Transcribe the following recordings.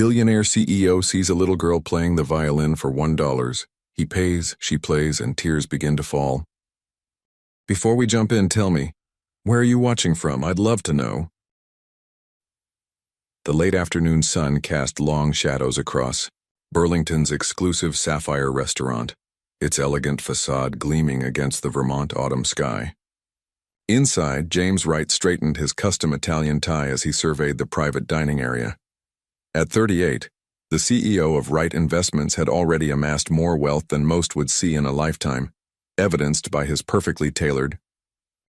Billionaire CEO sees a little girl playing the violin for $1. He pays, she plays, and tears begin to fall. Before we jump in, tell me, where are you watching from? I'd love to know. The late afternoon sun cast long shadows across Burlington's exclusive Sapphire restaurant, its elegant facade gleaming against the Vermont autumn sky. Inside, James Wright straightened his custom Italian tie as he surveyed the private dining area. At 38, the CEO of Wright Investments had already amassed more wealth than most would see in a lifetime, evidenced by his perfectly tailored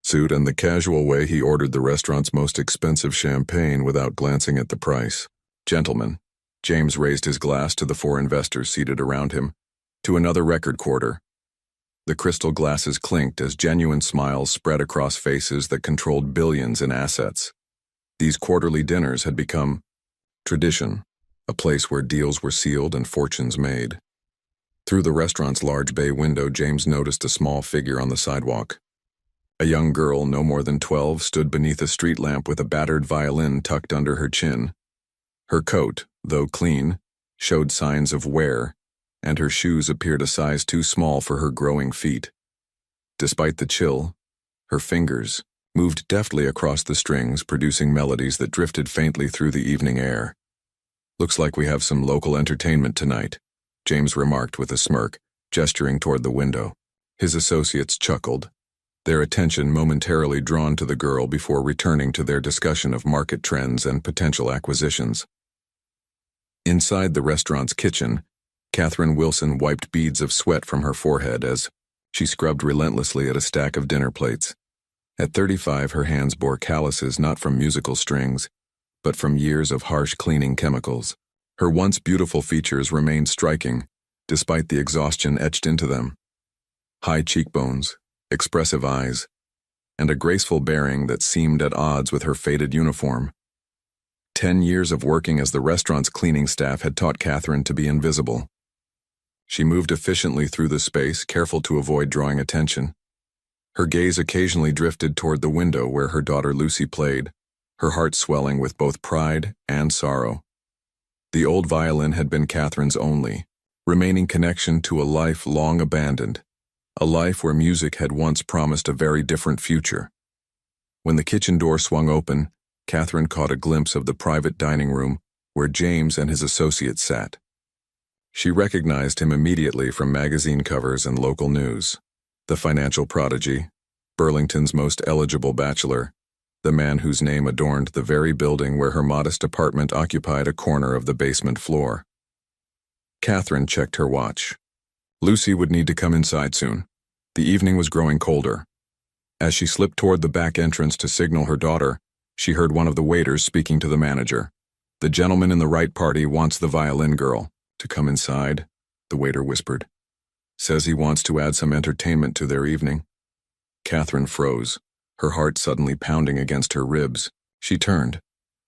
suit and the casual way he ordered the restaurant's most expensive champagne without glancing at the price. Gentlemen, James raised his glass to the four investors seated around him, to another record quarter. The crystal glasses clinked as genuine smiles spread across faces that controlled billions in assets. These quarterly dinners had become tradition, a place where deals were sealed and fortunes made. Through the restaurant's large bay window, James noticed a small figure on the sidewalk. A young girl, no more than 12, stood beneath a street lamp with a battered violin tucked under her chin. Her coat, though clean, showed signs of wear, and her shoes appeared a size too small for her growing feet. Despite the chill, her fingers moved deftly across the strings, producing melodies that drifted faintly through the evening air. "Looks like we have some local entertainment tonight," James remarked with a smirk, gesturing toward the window. His associates chuckled, their attention momentarily drawn to the girl before returning to their discussion of market trends and potential acquisitions. Inside the restaurant's kitchen, Catherine Wilson wiped beads of sweat from her forehead as she scrubbed relentlessly at a stack of dinner plates. At 35, her hands bore calluses not from musical strings, but from years of harsh cleaning chemicals. Her once beautiful features remained striking, despite the exhaustion etched into them. High cheekbones, expressive eyes, and a graceful bearing that seemed at odds with her faded uniform. 10 years of working as the restaurant's cleaning staff had taught Catherine to be invisible. She moved efficiently through the space, careful to avoid drawing attention. Her gaze occasionally drifted toward the window where her daughter Lucy played, her heart swelling with both pride and sorrow. The old violin had been Catherine's only remaining connection to a life long abandoned, a life where music had once promised a very different future. When the kitchen door swung open, Catherine caught a glimpse of the private dining room where James and his associates sat. She recognized him immediately from magazine covers and local news. The financial prodigy, Burlington's most eligible bachelor, the man whose name adorned the very building where her modest apartment occupied a corner of the basement floor. Catherine checked her watch. Lucy would need to come inside soon. The evening was growing colder. As she slipped toward the back entrance to signal her daughter, she heard one of the waiters speaking to the manager. "The gentleman in the right party wants the violin girl to come inside," the waiter whispered. "Says he wants to add some entertainment to their evening." Catherine froze, her heart suddenly pounding against her ribs. She turned,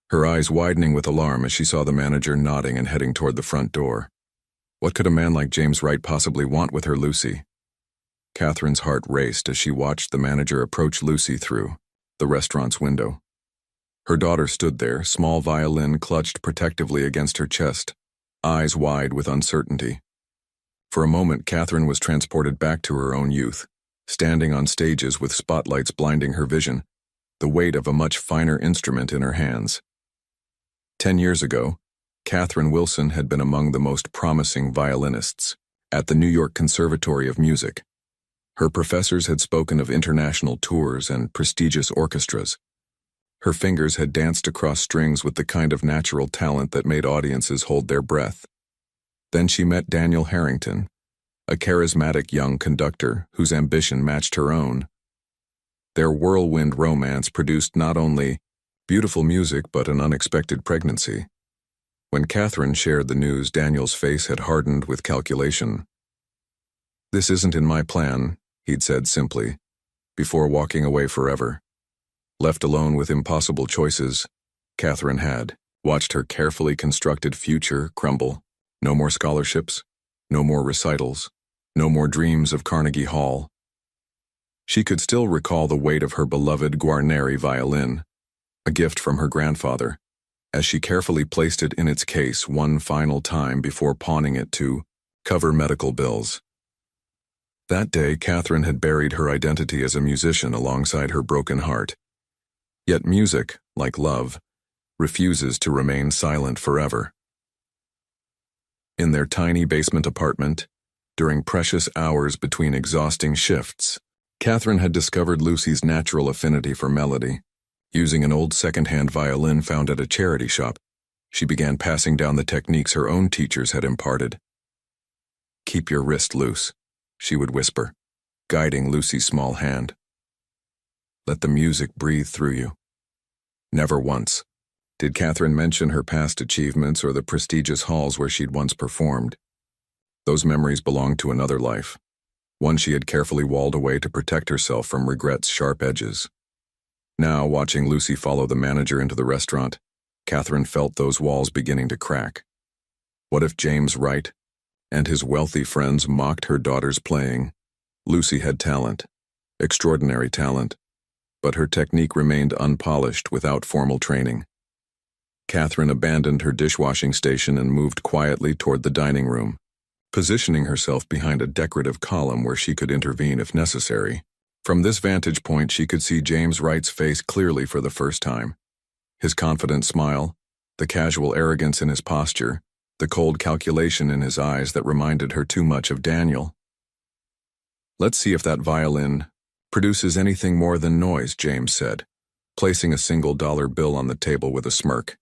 her eyes widening with alarm as she saw the manager nodding and heading toward the front door. What could a man like James Wright possibly want with her Lucy? Catherine's heart raced as she watched the manager approach Lucy through the restaurant's window. Her daughter stood there, small violin clutched protectively against her chest, eyes wide with uncertainty. For a moment, Catherine was transported back to her own youth, standing on stages with spotlights blinding her vision, the weight of a much finer instrument in her hands. 10 years ago, Catherine Wilson had been among the most promising violinists at the New York Conservatory of Music. Her professors had spoken of international tours and prestigious orchestras. Her fingers had danced across strings with the kind of natural talent that made audiences hold their breath. Then she met Daniel Harrington, a charismatic young conductor whose ambition matched her own. Their whirlwind romance produced not only beautiful music but an unexpected pregnancy. When Catherine shared the news, Daniel's face had hardened with calculation. "This isn't in my plan," he'd said simply, before walking away forever. Left alone with impossible choices, Catherine had watched her carefully constructed future crumble. No more scholarships, no more recitals, no more dreams of Carnegie Hall. She could still recall the weight of her beloved Guarneri violin, a gift from her grandfather, as she carefully placed it in its case one final time before pawning it to cover medical bills. That day, Catherine had buried her identity as a musician alongside her broken heart. Yet music, like love, refuses to remain silent forever. In their tiny basement apartment, during precious hours between exhausting shifts, Catherine had discovered Lucy's natural affinity for melody. Using an old second-hand violin found at a charity shop, she began passing down the techniques her own teachers had imparted. "Keep your wrist loose," she would whisper, guiding Lucy's small hand. "Let the music breathe through you." Never once did Catherine mention her past achievements or the prestigious halls where she'd once performed. Those memories belonged to another life, one she had carefully walled away to protect herself from regret's sharp edges. Now, watching Lucy follow the manager into the restaurant, Catherine felt those walls beginning to crack. What if James Wright and his wealthy friends mocked her daughter's playing? Lucy had talent, extraordinary talent, but her technique remained unpolished without formal training. Catherine abandoned her dishwashing station and moved quietly toward the dining room, positioning herself behind a decorative column where she could intervene if necessary. From this vantage point, she could see James Wright's face clearly for the first time. His confident smile, the casual arrogance in his posture, the cold calculation in his eyes that reminded her too much of Daniel. "Let's see if that violin produces anything more than noise," James said, placing a $1 bill on the table with a smirk.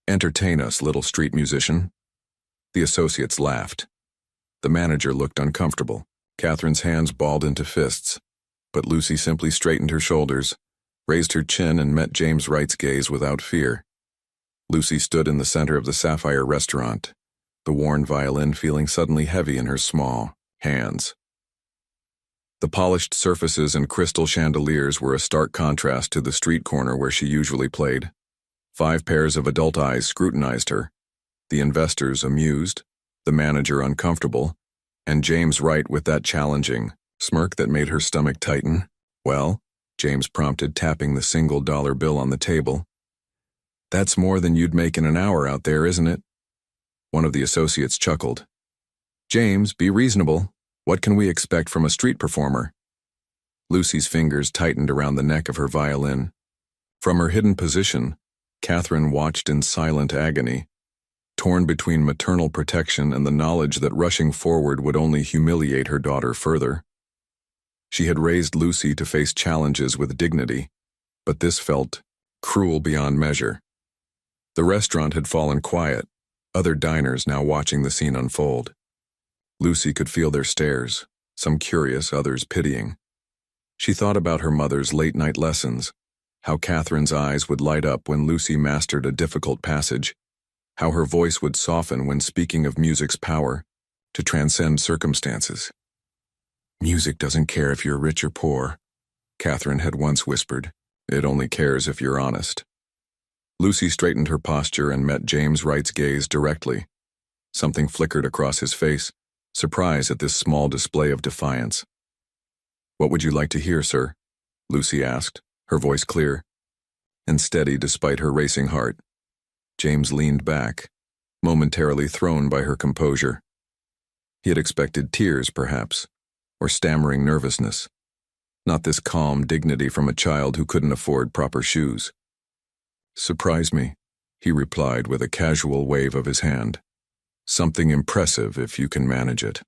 "Entertain us, little street musician." The associates laughed. The manager looked uncomfortable. Catherine's hands balled into fists, but Lucy simply straightened her shoulders, raised her chin, and met James Wright's gaze without fear. Lucy stood in the center of the Sapphire restaurant, the worn violin feeling suddenly heavy in her small hands. The polished surfaces and crystal chandeliers were a stark contrast to the street corner where she usually played. 5 pairs of adult eyes scrutinized her, the investors amused, the manager uncomfortable, and James Wright with that challenging smirk that made her stomach tighten. "Well," James prompted, tapping the $1 bill on the table. "That's more than you'd make in an hour out there, isn't it?" One of the associates chuckled. "James, be reasonable. What can we expect from a street performer?" Lucy's fingers tightened around the neck of her violin. From her hidden position, Catherine watched in silent agony, torn between maternal protection and the knowledge that rushing forward would only humiliate her daughter further. She had raised Lucy to face challenges with dignity, but this felt cruel beyond measure. The restaurant had fallen quiet, other diners now watching the scene unfold. Lucy could feel their stares, some curious, others pitying. She thought about her mother's late-night lessons, how Catherine's eyes would light up when Lucy mastered a difficult passage, how her voice would soften when speaking of music's power to transcend circumstances. "Music doesn't care if you're rich or poor," Catherine had once whispered. "It only cares if you're honest." Lucy straightened her posture and met James Wright's gaze directly. Something flickered across his face, surprise at this small display of defiance. "What would you like to hear, sir?" Lucy asked, her voice clear and steady despite her racing heart. James leaned back, momentarily thrown by her composure. He had expected tears, perhaps, or stammering nervousness. Not this calm dignity from a child who couldn't afford proper shoes. "Surprise me," he replied with a casual wave of his hand. "Something impressive if you can manage it."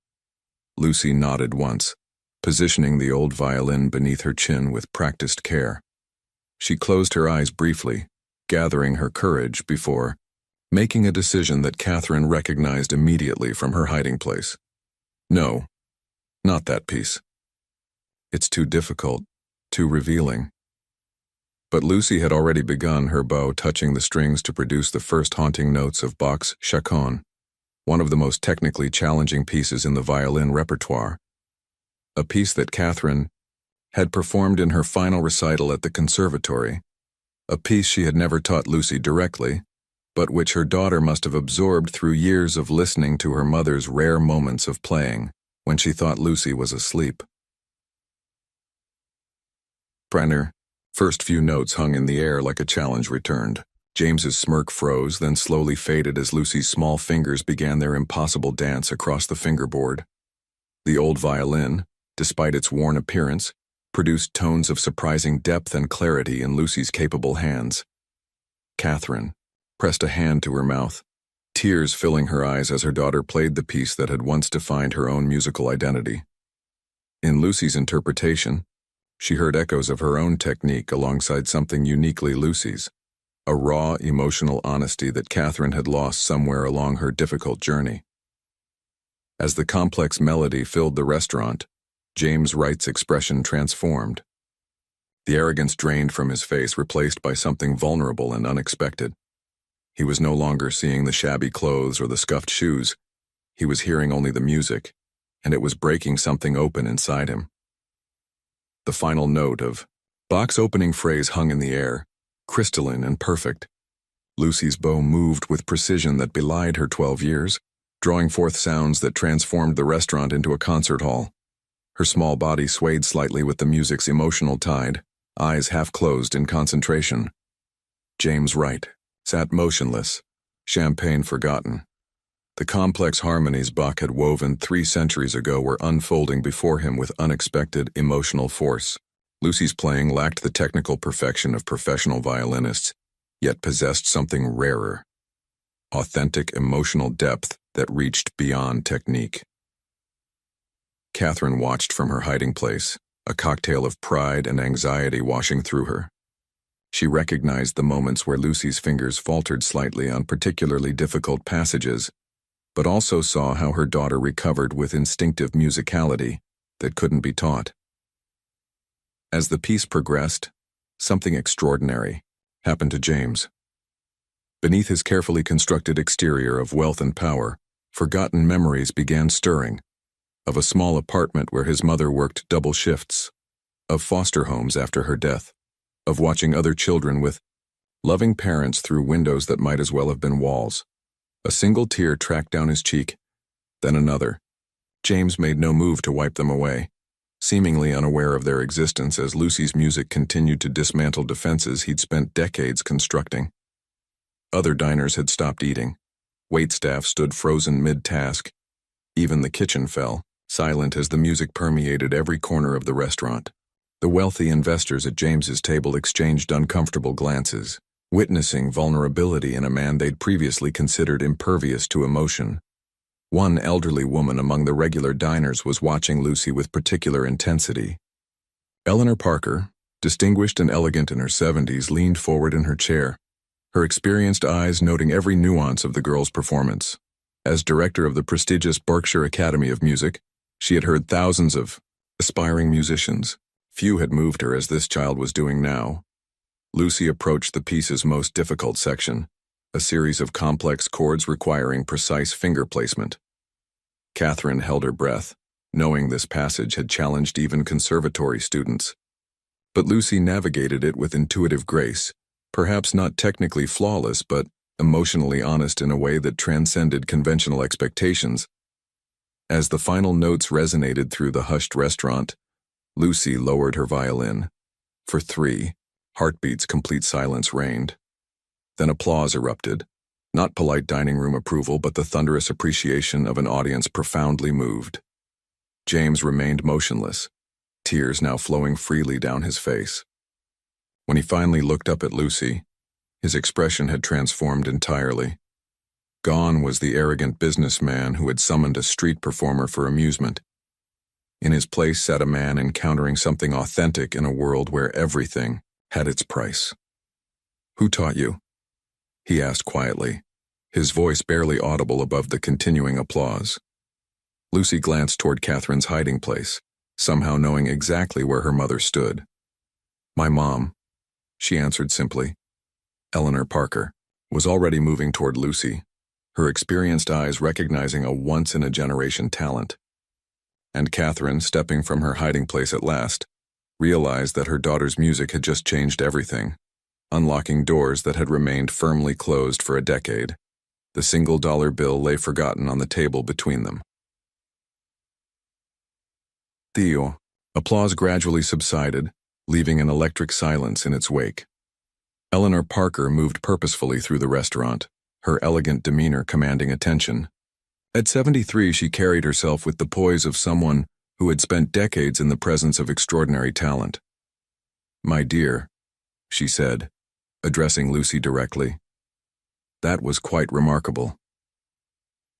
Lucy nodded once, positioning the old violin beneath her chin with practiced care. She closed her eyes briefly, gathering her courage before making a decision that Catherine recognized immediately from her hiding place. "No, not that piece. It's too difficult, too revealing." But Lucy had already begun, her bow touching the strings to produce the first haunting notes of Bach's Chaconne, one of the most technically challenging pieces in the violin repertoire. A piece that Catherine had performed in her final recital at the conservatory, a piece she had never taught Lucy directly, but which her daughter must have absorbed through years of listening to her mother's rare moments of playing when she thought Lucy was asleep. Brenner, first few notes hung in the air like a challenge returned. James's smirk froze, then slowly faded as Lucy's small fingers began their impossible dance across the fingerboard. The old violin, despite its worn appearance, produced tones of surprising depth and clarity in Lucy's capable hands. Catherine pressed a hand to her mouth, tears filling her eyes as her daughter played the piece that had once defined her own musical identity. In Lucy's interpretation, she heard echoes of her own technique alongside something uniquely Lucy's, a raw, emotional honesty that Catherine had lost somewhere along her difficult journey. As the complex melody filled the restaurant, James Wright's expression transformed. The arrogance drained from his face, replaced by something vulnerable and unexpected. He was no longer seeing the shabby clothes or the scuffed shoes. He was hearing only the music, and it was breaking something open inside him. The final note of Bach's opening phrase hung in the air, crystalline and perfect. Lucy's bow moved with precision that belied her 12 years, drawing forth sounds that transformed the restaurant into a concert hall. Her small body swayed slightly with the music's emotional tide, eyes half closed in concentration. James Wright sat motionless, champagne forgotten. The complex harmonies Bach had woven 3 centuries ago were unfolding before him with unexpected emotional force. Lucy's playing lacked the technical perfection of professional violinists, yet possessed something rarer, authentic emotional depth that reached beyond technique. Catherine watched from her hiding place, a cocktail of pride and anxiety washing through her. She recognized the moments where Lucy's fingers faltered slightly on particularly difficult passages, but also saw how her daughter recovered with instinctive musicality that couldn't be taught. As the piece progressed, something extraordinary happened to James. Beneath his carefully constructed exterior of wealth and power, forgotten memories began stirring, of a small apartment where his mother worked double shifts, of foster homes after her death, of watching other children with loving parents through windows that might as well have been walls. A single tear tracked down his cheek, then another. James made no move to wipe them away, seemingly unaware of their existence as Lucy's music continued to dismantle defenses he'd spent decades constructing. Other diners had stopped eating. Waitstaff stood frozen mid-task. Even the kitchen fell, silent as the music permeated every corner of the restaurant. The wealthy investors at James's table exchanged uncomfortable glances, witnessing vulnerability in a man they'd previously considered impervious to emotion. One elderly woman among the regular diners was watching Lucy with particular intensity. Eleanor Parker, distinguished and elegant in her 70s, leaned forward in her chair, her experienced eyes noting every nuance of the girl's performance. As director of the prestigious Berkshire Academy of Music, she had heard thousands of aspiring musicians. Few had moved her as this child was doing now. Lucy approached the piece's most difficult section, a series of complex chords requiring precise finger placement. Catherine held her breath, knowing this passage had challenged even conservatory students. But Lucy navigated it with intuitive grace, perhaps not technically flawless, but emotionally honest in a way that transcended conventional expectations. As the final notes resonated through the hushed restaurant, Lucy lowered her violin. For 3 heartbeats, complete silence reigned. Then applause erupted, not polite dining room approval, but the thunderous appreciation of an audience profoundly moved. James remained motionless, tears now flowing freely down his face. When he finally looked up at Lucy, his expression had transformed entirely. Gone was the arrogant businessman who had summoned a street performer for amusement. In his place sat a man encountering something authentic in a world where everything had its price. "Who taught you?" he asked quietly, his voice barely audible above the continuing applause. Lucy glanced toward Catherine's hiding place, somehow knowing exactly where her mother stood. "My mom," she answered simply. Eleanor Parker was already moving toward Lucy, her experienced eyes recognizing a once-in-a-generation talent. And Catherine, stepping from her hiding place at last, realized that her daughter's music had just changed everything, unlocking doors that had remained firmly closed for a decade. The single-dollar bill lay forgotten on the table between them. Theo. Applause gradually subsided, leaving an electric silence in its wake. Eleanor Parker moved purposefully through the restaurant, her elegant demeanor commanding attention. At 73, she carried herself with the poise of someone who had spent decades in the presence of extraordinary talent. "My dear," she said, addressing Lucy directly. "That was quite remarkable."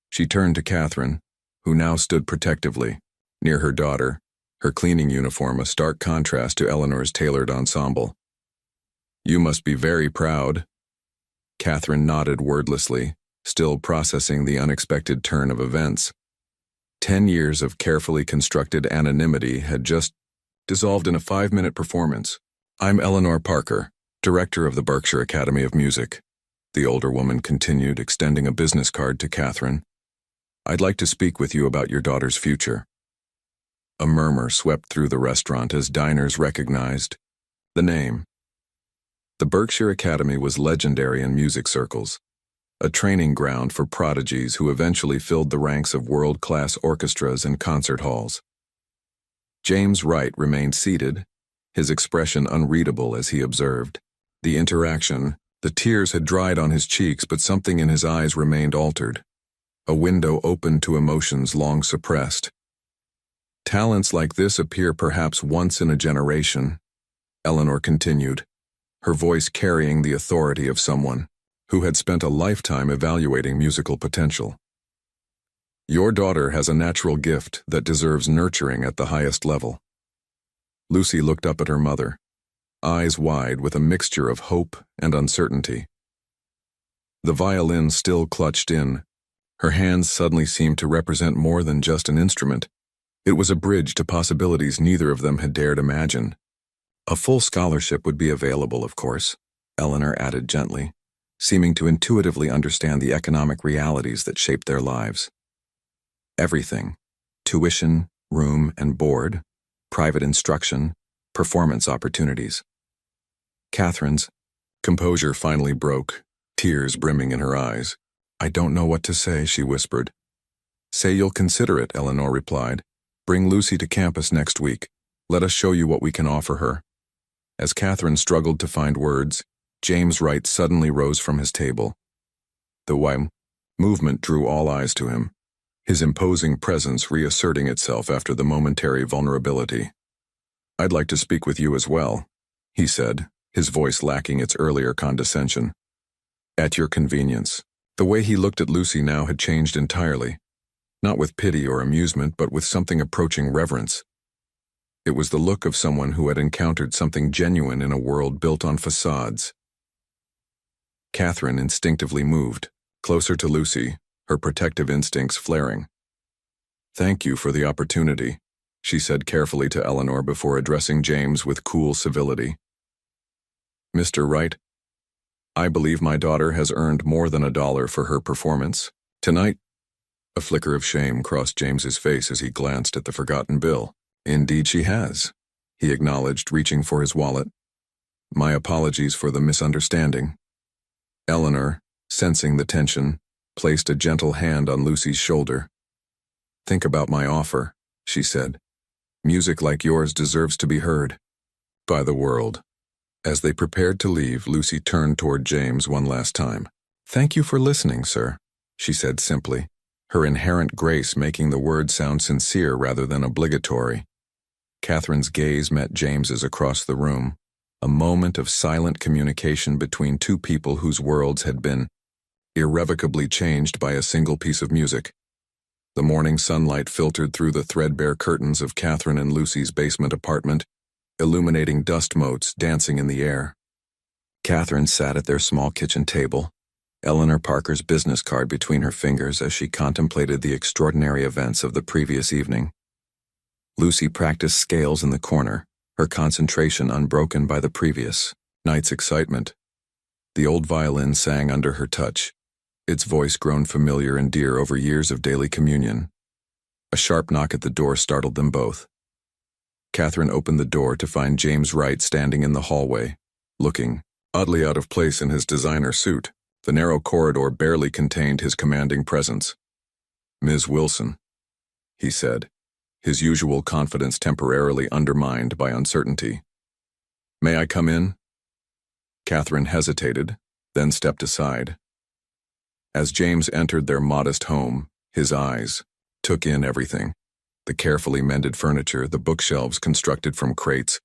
She turned to Catherine, who now stood protectively, near her daughter, her cleaning uniform a stark contrast to Eleanor's tailored ensemble. "You must be very proud." Catherine nodded wordlessly, still processing the unexpected turn of events. 10 years of carefully constructed anonymity had just dissolved in a 5-minute performance. "I'm Eleanor Parker, director of the Berkshire Academy of Music," the older woman continued, extending a business card to Catherine. "I'd like to speak with you about your daughter's future." A murmur swept through the restaurant as diners recognized the name. The Berkshire Academy was legendary in music circles, a training ground for prodigies who eventually filled the ranks of world-class orchestras and concert halls. James Wright remained seated, his expression unreadable as he observed the interaction. The tears had dried on his cheeks, but something in his eyes remained altered. A window opened to emotions long suppressed. "Talents like this appear perhaps once in a generation," Eleanor continued, her voice carrying the authority of someone who had spent a lifetime evaluating musical potential. "Your daughter has a natural gift that deserves nurturing at the highest level." Lucy looked up at her mother, eyes wide with a mixture of hope and uncertainty. The violin still clutched in. Her hands suddenly seemed to represent more than just an instrument. It was a bridge to possibilities neither of them had dared imagine. "A full scholarship would be available, of course," Eleanor added gently, seeming to intuitively understand the economic realities that shaped their lives. "Everything: tuition, room and board, private instruction, performance opportunities." Catherine's composure finally broke, tears brimming in her eyes. "I don't know what to say," she whispered. "Say you'll consider it," Eleanor replied. "Bring Lucy to campus next week. Let us show you what we can offer her." As Catherine struggled to find words, James Wright suddenly rose from his table. The movement drew all eyes to him, his imposing presence reasserting itself after the momentary vulnerability. "I'd like to speak with you as well," he said, his voice lacking its earlier condescension. "At your convenience." The way he looked at Lucy now had changed entirely, not with pity or amusement, but with something approaching reverence. It was the look of someone who had encountered something genuine in a world built on facades. Catherine instinctively moved, closer to Lucy, her protective instincts flaring. "Thank you for the opportunity," she said carefully to Eleanor before addressing James with cool civility. "Mr. Wright, I believe my daughter has earned more than $1 for her performance tonight." A flicker of shame crossed James's face as he glanced at the forgotten bill. "Indeed she has," he acknowledged, reaching for his wallet. "My apologies for the misunderstanding." Eleanor, sensing the tension, placed a gentle hand on Lucy's shoulder. "Think about my offer," she said. "Music like yours deserves to be heard by the world." As they prepared to leave, Lucy turned toward James one last time. "Thank you for listening, sir," she said simply, her inherent grace making the words sound sincere rather than obligatory. Catherine's gaze met James's across the room, a moment of silent communication between two people whose worlds had been irrevocably changed by a single piece of music. The morning sunlight filtered through the threadbare curtains of Catherine and Lucy's basement apartment, illuminating dust motes dancing in the air. Catherine sat at their small kitchen table, Eleanor Parker's business card between her fingers as she contemplated the extraordinary events of the previous evening. Lucy practiced scales in the corner, her concentration unbroken by the previous night's excitement. The old violin sang under her touch, its voice grown familiar and dear over years of daily communion. A sharp knock at the door startled them both. Catherine opened the door to find James Wright standing in the hallway, looking oddly out of place in his designer suit. The narrow corridor barely contained his commanding presence. "Ms. Wilson," he said, his usual confidence temporarily undermined by uncertainty. "May I come in?" Catherine hesitated, then stepped aside. As James entered their modest home, his eyes took in everything. The carefully mended furniture, the bookshelves constructed from crates,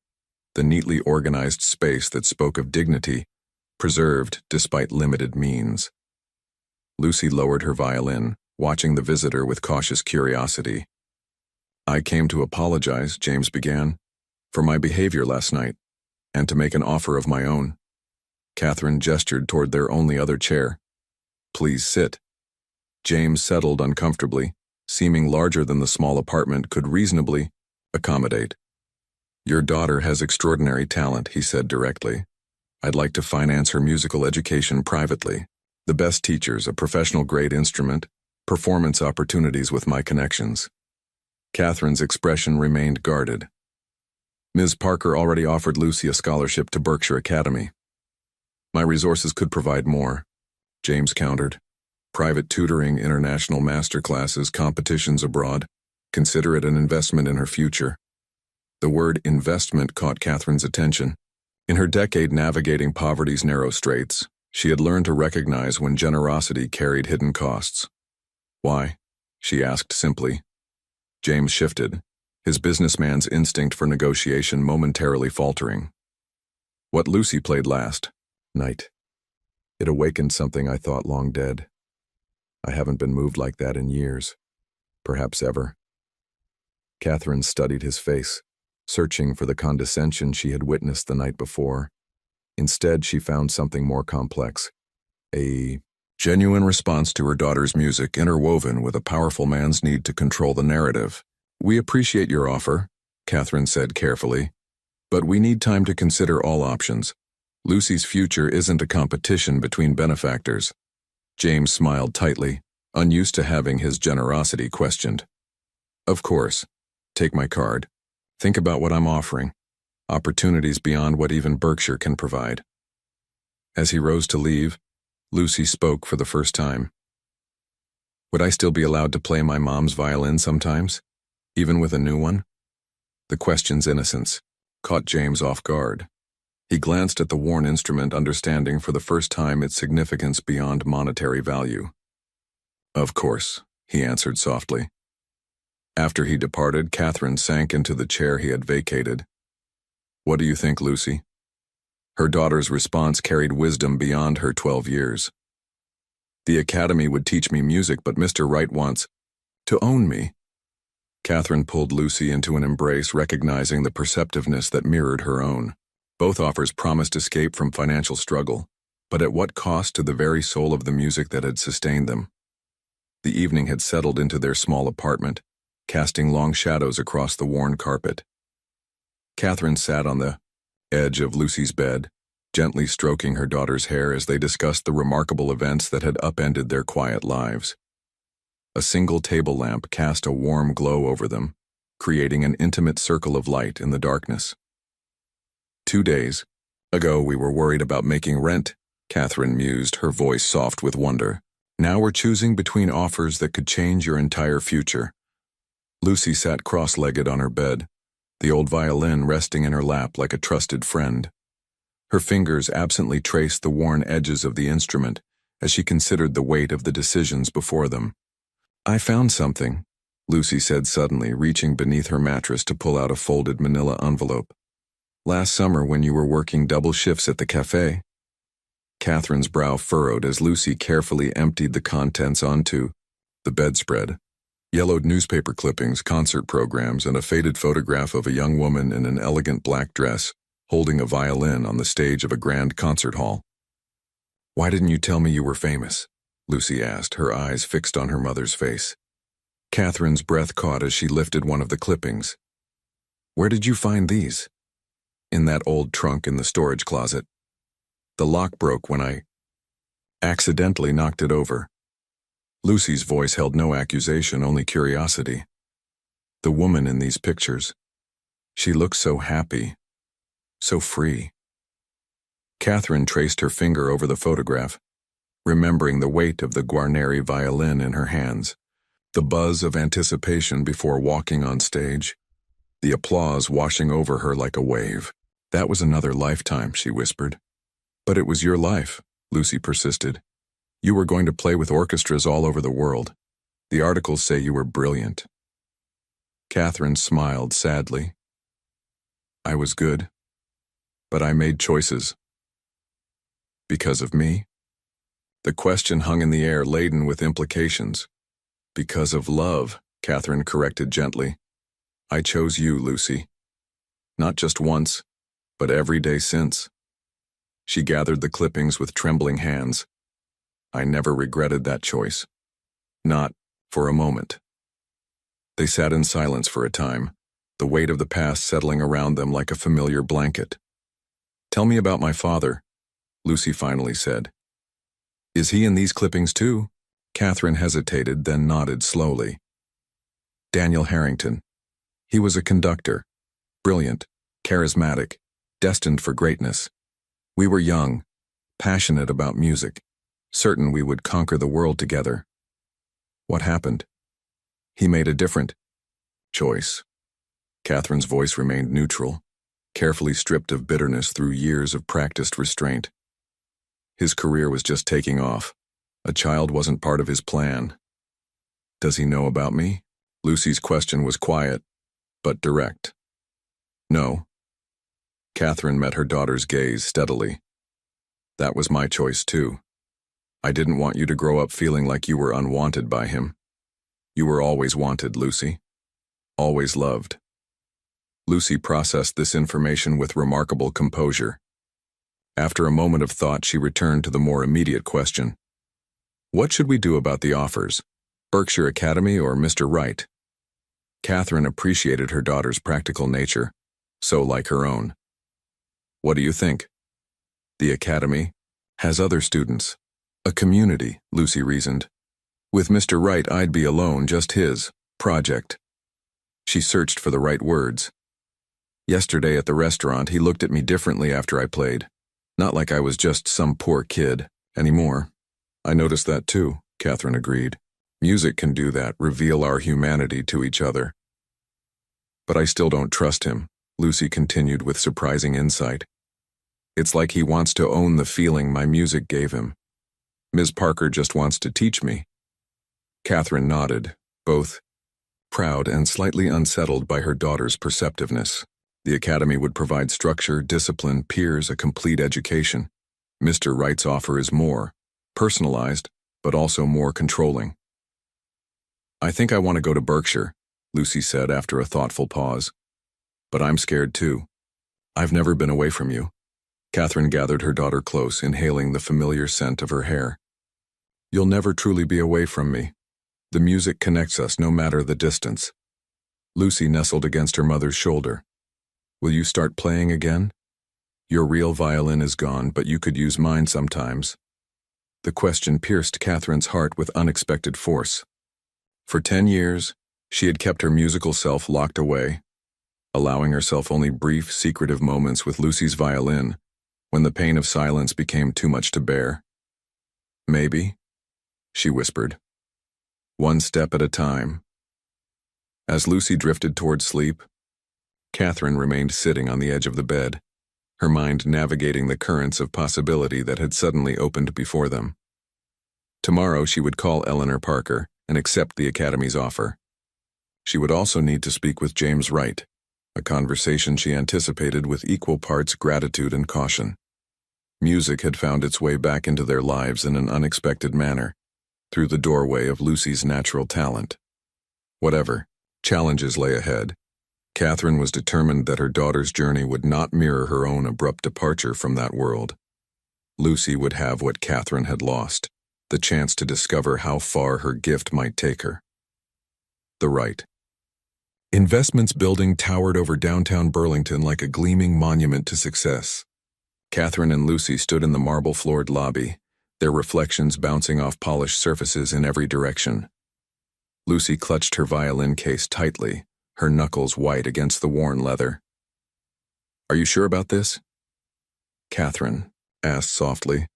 the neatly organized space that spoke of dignity, preserved despite limited means. Lucy lowered her violin, watching the visitor with cautious curiosity. "I came to apologize," James began, "for my behavior last night, and to make an offer of my own." Catherine gestured toward their only other chair. "Please sit." James settled uncomfortably, seeming larger than the small apartment could reasonably accommodate. "Your daughter has extraordinary talent," he said directly. "I'd like to finance her musical education privately. The best teachers, a professional-grade instrument, performance opportunities with my connections." Catherine's expression remained guarded. "Ms. Parker already offered Lucy a scholarship to Berkshire Academy. My resources could provide more," James countered. "Private tutoring, international master classes, competitions abroad. Consider it an investment in her future." The word investment caught Catherine's attention. In her decade navigating poverty's narrow straits, she had learned to recognize when generosity carried hidden costs. "Why?" she asked simply. James shifted, his businessman's instinct for negotiation momentarily faltering. "What Lucy played last night. It awakened something I thought long dead. I haven't been moved like that in years, perhaps ever." Catherine studied his face, searching for the condescension she had witnessed the night before. Instead, she found something more complex, a genuine response to her daughter's music interwoven with a powerful man's need to control the narrative. "We appreciate your offer," Catherine said carefully, "but we need time to consider all options. Lucy's future isn't a competition between benefactors." James smiled tightly, unused to having his generosity questioned. "Of course. Take my card. Think about what I'm offering. Opportunities beyond what even Berkshire can provide." As he rose to leave, Lucy spoke for the first time. "Would I still be allowed to play my mom's violin sometimes, even with a new one?" The question's innocence caught James off guard. He glanced at the worn instrument, understanding for the first time its significance beyond monetary value. "Of course," he answered softly. After he departed, Catherine sank into the chair he had vacated. "What do you think, Lucy?" Her daughter's response carried wisdom beyond her 12 years. "The academy would teach me music, but Mr. Wright wants to own me." Catherine pulled Lucy into an embrace, recognizing the perceptiveness that mirrored her own. Both offers promised escape from financial struggle, but at what cost to the very soul of the music that had sustained them? The evening had settled into their small apartment, casting long shadows across the worn carpet. Catherine sat on the edge of Lucy's bed, gently stroking her daughter's hair as they discussed the remarkable events that had upended their quiet lives. A single table lamp cast a warm glow over them, creating an intimate circle of light in the darkness. "2 days ago we were worried about making rent," Catherine mused, her voice soft with wonder. "Now we're choosing between offers that could change your entire future." Lucy sat cross-legged on her bed, the old violin resting in her lap like a trusted friend. Her fingers absently traced the worn edges of the instrument as she considered the weight of the decisions before them. "I found something," Lucy said suddenly, reaching beneath her mattress to pull out a folded manila envelope. "Last summer when you were working double shifts at the cafe." Catherine's brow furrowed as Lucy carefully emptied the contents onto the bedspread. Yellowed newspaper clippings, concert programs, and a faded photograph of a young woman in an elegant black dress holding a violin on the stage of a grand concert hall. "Why didn't you tell me you were famous?" Lucy asked, her eyes fixed on her mother's face. Catherine's breath caught as she lifted one of the clippings. "Where did you find these?" "In that old trunk in the storage closet. The lock broke when I accidentally knocked it over." Lucy's voice held no accusation, only curiosity. "The woman in these pictures. She looks so happy, so free." Catherine traced her finger over the photograph, remembering the weight of the Guarneri violin in her hands, the buzz of anticipation before walking on stage, the applause washing over her like a wave. "That was another lifetime," she whispered. But it was your life, Lucy persisted. You were going to play with orchestras all over the world. The articles say you were brilliant. Catherine smiled sadly. I was good, but I made choices. Because of me? The question hung in the air, laden with implications. Because of love, Catherine corrected gently. I chose you, Lucy. Not just once, but every day since. She gathered the clippings with trembling hands. I never regretted that choice. Not for a moment. They sat in silence for a time, the weight of the past settling around them like a familiar blanket. Tell me about my father, Lucy finally said. Is he in these clippings too? Catherine hesitated, then nodded slowly. Daniel Harrington. He was a conductor, brilliant, charismatic, destined for greatness. We were young, passionate about music, certain we would conquer the world together. What happened? He made a different choice. Catherine's voice remained neutral, carefully stripped of bitterness through years of practiced restraint. His career was just taking off. A child wasn't part of his plan. Does he know about me? Lucy's question was quiet, but direct. No. Catherine met her daughter's gaze steadily. That was my choice too. I didn't want you to grow up feeling like you were unwanted by him. You were always wanted, Lucy. Always loved. Lucy processed this information with remarkable composure. After a moment of thought, she returned to the more immediate question. What should we do about the offers? Berkshire Academy or Mr. Wright? Catherine appreciated her daughter's practical nature, so like her own. What do you think? The Academy has other students. A community, Lucy reasoned. With Mr. Wright, I'd be alone, just his project. She searched for the right words. Yesterday at the restaurant, he looked at me differently after I played. Not like I was just some poor kid anymore. I noticed that too, Catherine agreed. Music can do that, reveal our humanity to each other. But I still don't trust him, Lucy continued with surprising insight. It's like he wants to own the feeling my music gave him. Ms. Parker just wants to teach me. Catherine nodded, both proud and slightly unsettled by her daughter's perceptiveness. The Academy would provide structure, discipline, peers, a complete education. Mr. Wright's offer is more personalized, but also more controlling. I think I want to go to Berkshire, Lucy said after a thoughtful pause. But I'm scared too. I've never been away from you. Catherine gathered her daughter close, inhaling the familiar scent of her hair. You'll never truly be away from me. The music connects us no matter the distance. Lucy nestled against her mother's shoulder. Will you start playing again? Your real violin is gone, but you could use mine sometimes. The question pierced Catherine's heart with unexpected force. For 10 years, she had kept her musical self locked away, allowing herself only brief, secretive moments with Lucy's violin when the pain of silence became too much to bear. Maybe, she whispered. One step at a time. As Lucy drifted toward sleep, Catherine remained sitting on the edge of the bed, her mind navigating the currents of possibility that had suddenly opened before them. Tomorrow she would call Eleanor Parker and accept the Academy's offer. She would also need to speak with James Wright, a conversation she anticipated with equal parts gratitude and caution. Music had found its way back into their lives in an unexpected manner, through the doorway of Lucy's natural talent. Whatever challenges lay ahead, Catherine was determined that her daughter's journey would not mirror her own abrupt departure from that world. Lucy would have what Catherine had lost, the chance to discover how far her gift might take her. The Wright Investments building towered over downtown Burlington like a gleaming monument to success. Catherine and Lucy stood in the marble-floored lobby, their reflections bouncing off polished surfaces in every direction. Lucy clutched her violin case tightly, her knuckles white against the worn leather. Are you sure about this? Catherine asked softly.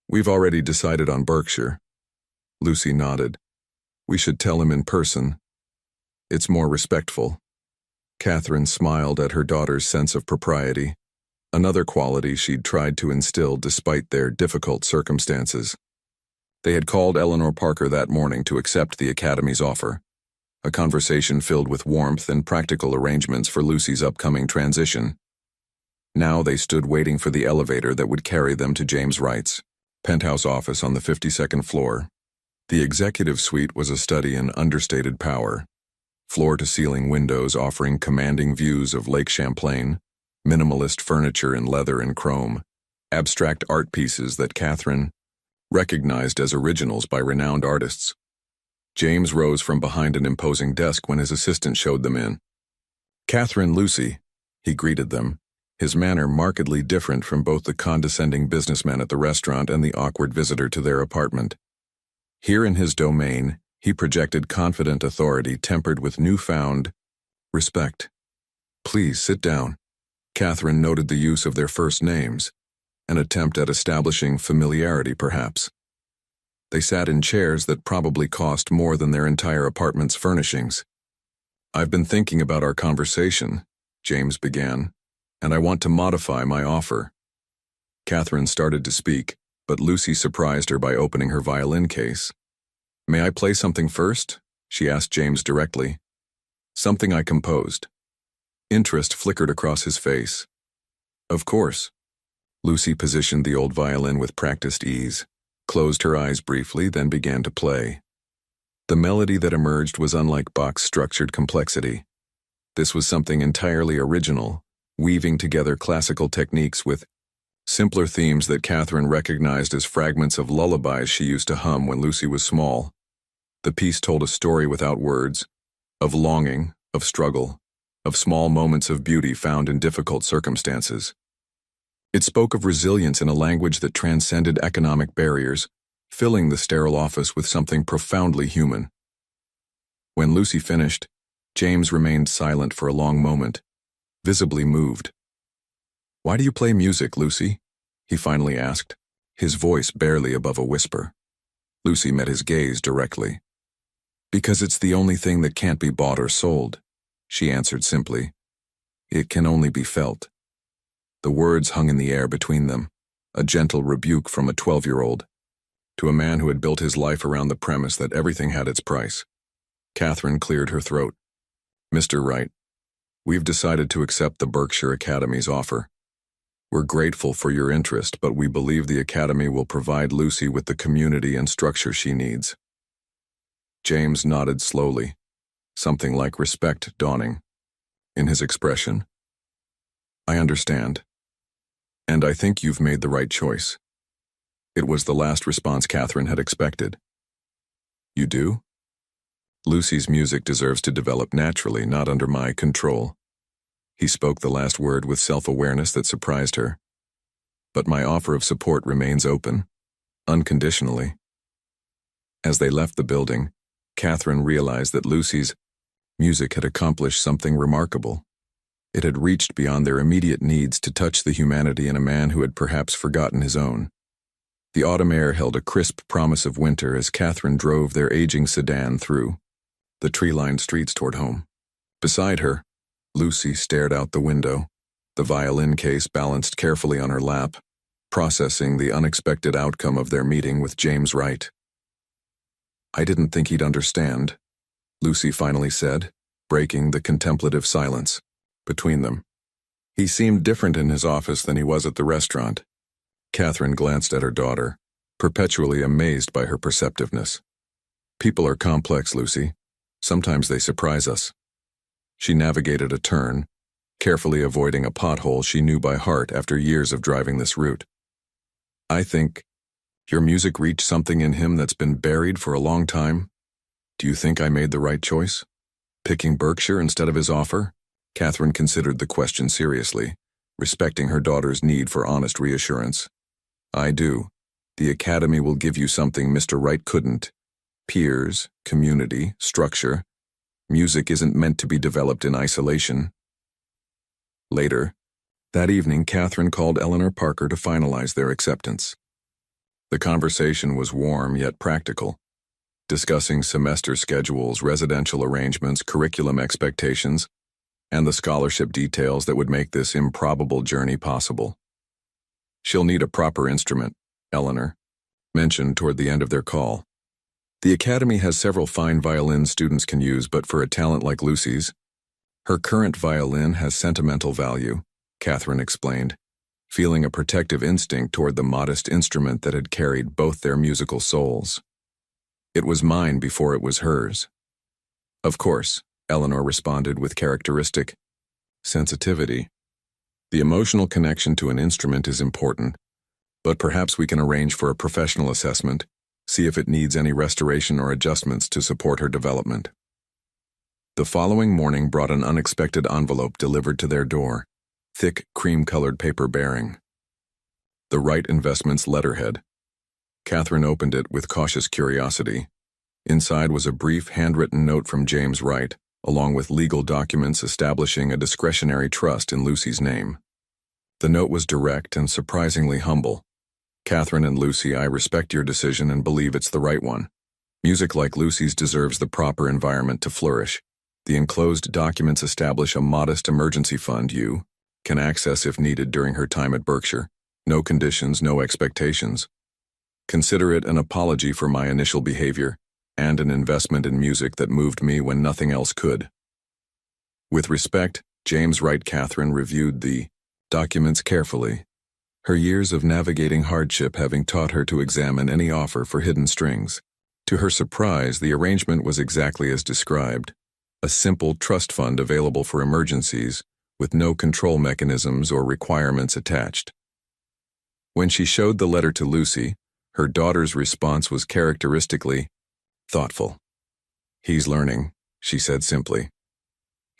We've already decided on Berkshire. Lucy nodded. We should tell him in person. It's more respectful. Catherine smiled at her daughter's sense of propriety. another quality she'd tried to instill despite their difficult circumstances. They had called Eleanor Parker that morning to accept the Academy's offer, a conversation filled with warmth and practical arrangements for Lucy's upcoming transition. Now they stood waiting for the elevator that would carry them to James Wright's penthouse office on the 52nd floor. The executive suite was a study in understated power, floor-to-ceiling windows offering commanding views of Lake Champlain, minimalist furniture in leather and chrome, abstract art pieces that Catherine recognized as originals by renowned artists. James rose from behind an imposing desk when his assistant showed them in. "Catherine, Lucy," he greeted them, his manner markedly different from both the condescending businessman at the restaurant and the awkward visitor to their apartment. Here in his domain, he projected confident authority tempered with newfound respect. "Please sit down." Catherine noted the use of their first names, an attempt at establishing familiarity perhaps. They sat in chairs that probably cost more than their entire apartment's furnishings. "I've been thinking about our conversation," James began, "and I want to modify my offer." Catherine started to speak, but Lucy surprised her by opening her violin case. "May I play something first?" she asked James directly. "Something I composed." Interest flickered across his face. "Of course." Lucy positioned the old violin with practiced ease, closed her eyes briefly, then began to play. The melody that emerged was unlike Bach's structured complexity. This was something entirely original, weaving together classical techniques with simpler themes that Catherine recognized as fragments of lullabies she used to hum when Lucy was small. The piece told a story without words, of longing, of struggle, of small moments of beauty found in difficult circumstances. It spoke of resilience in a language that transcended economic barriers, filling the sterile office with something profoundly human. When Lucy finished, James remained silent for a long moment, visibly moved. "Why do you play music, Lucy?" he finally asked, his voice barely above a whisper. Lucy met his gaze directly. "Because it's the only thing that can't be bought or sold," she answered simply. "It can only be felt." The words hung in the air between them, a gentle rebuke from a 12-year-old, to a man who had built his life around the premise that everything had its price. Catherine cleared her throat. "Mr. Wright, we've decided to accept the Berkshire Academy's offer. We're grateful for your interest, but we believe the Academy will provide Lucy with the community and structure she needs." James nodded slowly, something like respect dawning in his expression. "I understand. And I think you've made the right choice." It was the last response Catherine had expected. "You do?" "Lucy's music deserves to develop naturally, not under my control." He spoke the last word with self-awareness that surprised her. "But my offer of support remains open, unconditionally." As they left the building, Catherine realized that Lucy's music had accomplished something remarkable. It had reached beyond their immediate needs to touch the humanity in a man who had perhaps forgotten his own. The autumn air held a crisp promise of winter as Catherine drove their aging sedan through the tree-lined streets toward home. Beside her, Lucy stared out the window, the violin case balanced carefully on her lap, processing the unexpected outcome of their meeting with James Wright. "I didn't think he'd understand," Lucy finally said, breaking the contemplative silence between them. "He seemed different in his office than he was at the restaurant." Catherine glanced at her daughter, perpetually amazed by her perceptiveness. "People are complex, Lucy. Sometimes they surprise us." She navigated a turn, carefully avoiding a pothole she knew by heart after years of driving this route. "I think your music reached something in him that's been buried for a long time. Do you think I made the right choice? Picking Berkshire instead of his offer?" Catherine considered the question seriously, respecting her daughter's need for honest reassurance. "I do. The Academy will give you something Mr. Wright couldn't. Peers, community, structure. Music isn't meant to be developed in isolation." Later, that evening, Catherine called Eleanor Parker to finalize their acceptance. The conversation was warm yet practical, discussing semester schedules, residential arrangements, curriculum expectations. and the scholarship details that would make this improbable journey possible. She'll need a proper instrument, Eleanor mentioned toward the end of their call. The academy has several fine violins students can use, but for a talent like Lucy's, her current violin has sentimental value, Catherine explained, feeling a protective instinct toward the modest instrument that had carried both their musical souls. It was mine before it was hers. Of course, Eleanor responded with characteristic sensitivity. The emotional connection to an instrument is important, but perhaps we can arrange for a professional assessment, see if it needs any restoration or adjustments to support her development. The following morning brought an unexpected envelope delivered to their door, thick cream-colored paper bearing the Wright Investments letterhead. Catherine opened it with cautious curiosity. Inside was a brief handwritten note from James Wright, along with legal documents establishing a discretionary trust in Lucy's name. The note was direct and surprisingly humble. Catherine and Lucy, I respect your decision and believe it's the right one. Music like Lucy's deserves the proper environment to flourish. The enclosed documents establish a modest emergency fund you can access if needed during her time at Berkshire. No conditions, no expectations. Consider it an apology for my initial behavior and an investment in music that moved me when nothing else could. With respect, James Wright. Catherine reviewed the documents carefully, her years of navigating hardship having taught her to examine any offer for hidden strings. To her surprise, the arrangement was exactly as described, a simple trust fund available for emergencies with no control mechanisms or requirements attached. When she showed the letter to Lucy, her daughter's response was characteristically thoughtful. He's learning, she said simply.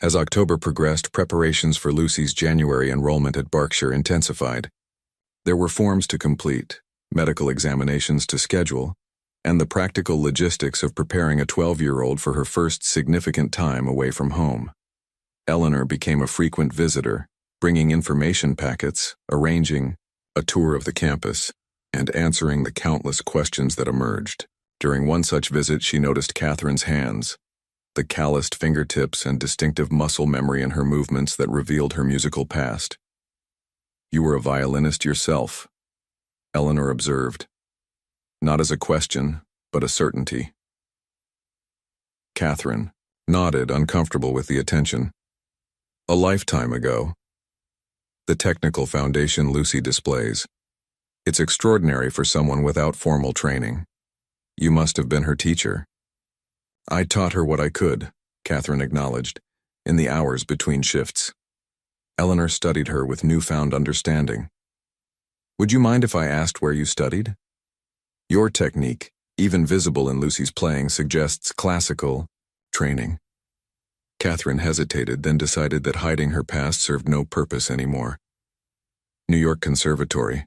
As October progressed, preparations for Lucy's January enrollment at Berkshire intensified. There were forms to complete, medical examinations to schedule, and the practical logistics of preparing a 12-year-old for her first significant time away from home. Eleanor became a frequent visitor, bringing information packets, arranging a tour of the campus, and answering the countless questions that emerged. During one such visit, she noticed Catherine's hands, the calloused fingertips and distinctive muscle memory in her movements that revealed her musical past. You were a violinist yourself, Eleanor observed. Not as a question, but a certainty. Catherine nodded, uncomfortable with the attention. A lifetime ago. The technical foundation Lucy displays. It's extraordinary for someone without formal training. You must have been her teacher. I taught her what I could, Catherine acknowledged, in the hours between shifts. Eleanor studied her with newfound understanding. Would you mind if I asked where you studied? Your technique, even visible in Lucy's playing, suggests classical training. Catherine hesitated, then decided that hiding her past served no purpose anymore. New York Conservatory.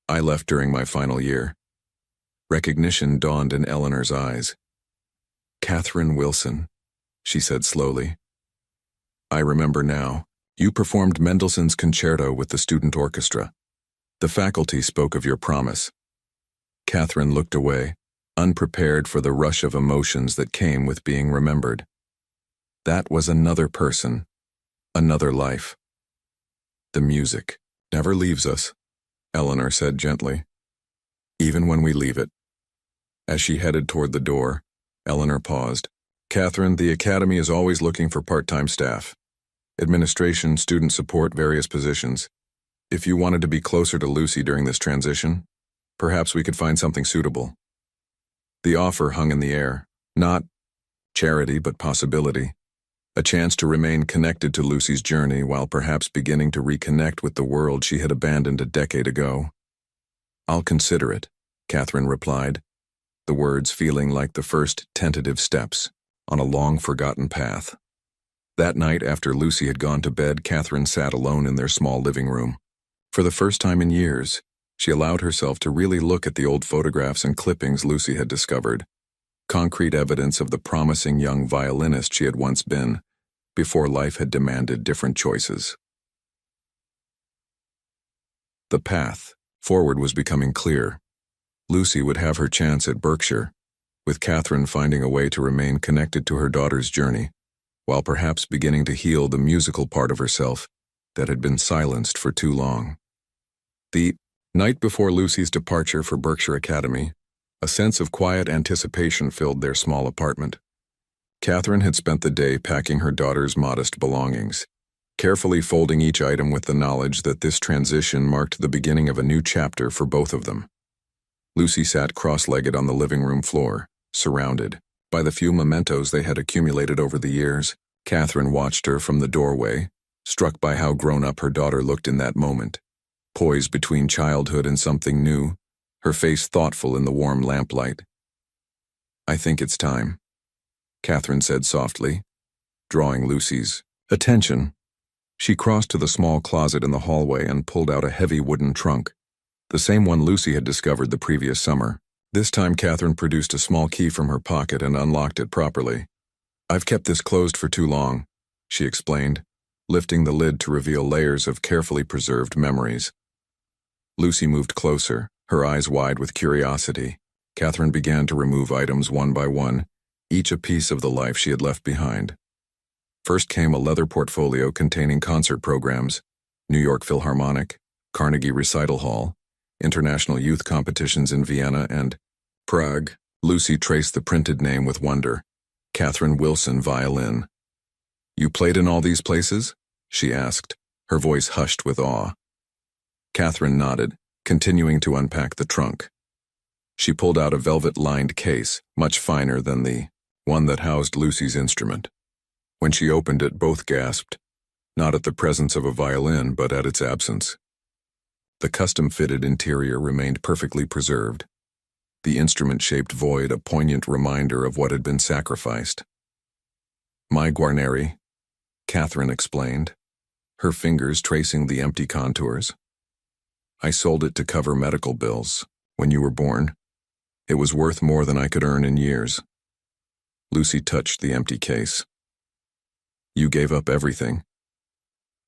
I left during my final year. Recognition dawned in Eleanor's eyes. Catherine Wilson, she said slowly. I remember now. You performed Mendelssohn's Concerto with the student orchestra. The faculty spoke of your promise. Catherine looked away, unprepared for the rush of emotions that came with being remembered. That was another person, another life. The music never leaves us, Eleanor said gently. Even when we leave it. As she headed toward the door, Eleanor paused. Catherine, the academy is always looking for part-time staff. Administration, student support, various positions. If you wanted to be closer to Lucy during this transition, perhaps we could find something suitable. The offer hung in the air, not charity but possibility. A chance to remain connected to Lucy's journey while perhaps beginning to reconnect with the world she had abandoned a decade ago. I'll consider it, Catherine replied, the words feeling like the first tentative steps on a long-forgotten path. That night, after Lucy had gone to bed, Catherine sat alone in their small living room. For the first time in years, she allowed herself to really look at the old photographs and clippings Lucy had discovered, concrete evidence of the promising young violinist she had once been, before life had demanded different choices. The path forward was becoming clear. Lucy would have her chance at Berkshire, with Catherine finding a way to remain connected to her daughter's journey. while perhaps beginning to heal the musical part of herself that had been silenced for too long. The night before Lucy's departure for Berkshire Academy, a sense of quiet anticipation filled their small apartment. Catherine had spent the day packing her daughter's modest belongings, carefully folding each item with the knowledge that this transition marked the beginning of a new chapter for both of them. Lucy sat cross-legged on the living room floor, surrounded by the few mementos they had accumulated over the years. Catherine watched her from the doorway, struck by how grown-up her daughter looked in that moment, poised between childhood and something new, her face thoughtful in the warm lamplight. "I think it's time," Catherine said softly, drawing Lucy's attention. She crossed to the small closet in the hallway and pulled out a heavy wooden trunk, the same one Lucy had discovered the previous summer. This time Catherine produced a small key from her pocket and unlocked it properly. "I've kept this closed for too long," she explained, lifting the lid to reveal layers of carefully preserved memories. Lucy moved closer, her eyes wide with curiosity. Catherine began to remove items one by one, each a piece of the life she had left behind. First came a leather portfolio containing concert programs, New York Philharmonic, Carnegie Recital Hall, international youth competitions in Vienna and Prague. Lucy traced the printed name with wonder. Catherine Wilson, Violin. "You played in all these places?" she asked, her voice hushed with awe. Catherine nodded, continuing to unpack the trunk. She pulled out a velvet-lined case, much finer than the one that housed Lucy's instrument. When she opened it, both gasped, not at the presence of a violin, but at its absence. The custom-fitted interior remained perfectly preserved, the instrument-shaped void a poignant reminder of what had been sacrificed. "My Guarneri," Catherine explained, her fingers tracing the empty contours. "I sold it to cover medical bills when you were born. It was worth more than I could earn in years." Lucy touched the empty case. "You gave up everything."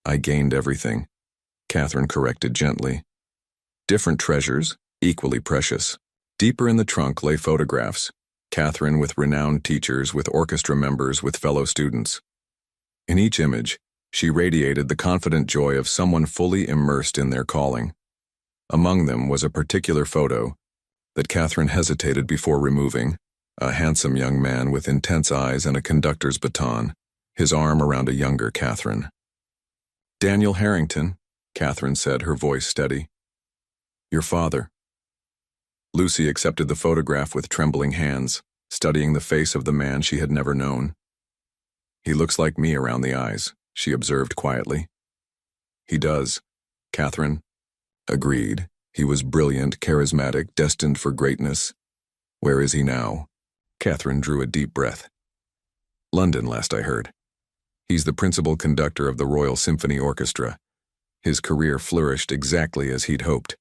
"I gained everything," Catherine corrected gently. Different treasures, equally precious. Deeper in the trunk lay photographs, Catherine with renowned teachers, with orchestra members, with fellow students. In each image, she radiated the confident joy of someone fully immersed in their calling. Among them was a particular photo that Catherine hesitated before removing, a handsome young man with intense eyes and a conductor's baton, his arm around a younger Catherine. "Daniel Harrington," Catherine said, her voice steady. "Your father." Lucy accepted the photograph with trembling hands, studying the face of the man she had never known. "He looks like me around the eyes," she observed quietly. "He does," Catherine agreed. "He was brilliant, charismatic, destined for greatness. Where is he now?" Catherine drew a deep breath. "London, last I heard. He's the principal conductor of the Royal Symphony Orchestra. His career flourished exactly as he'd hoped."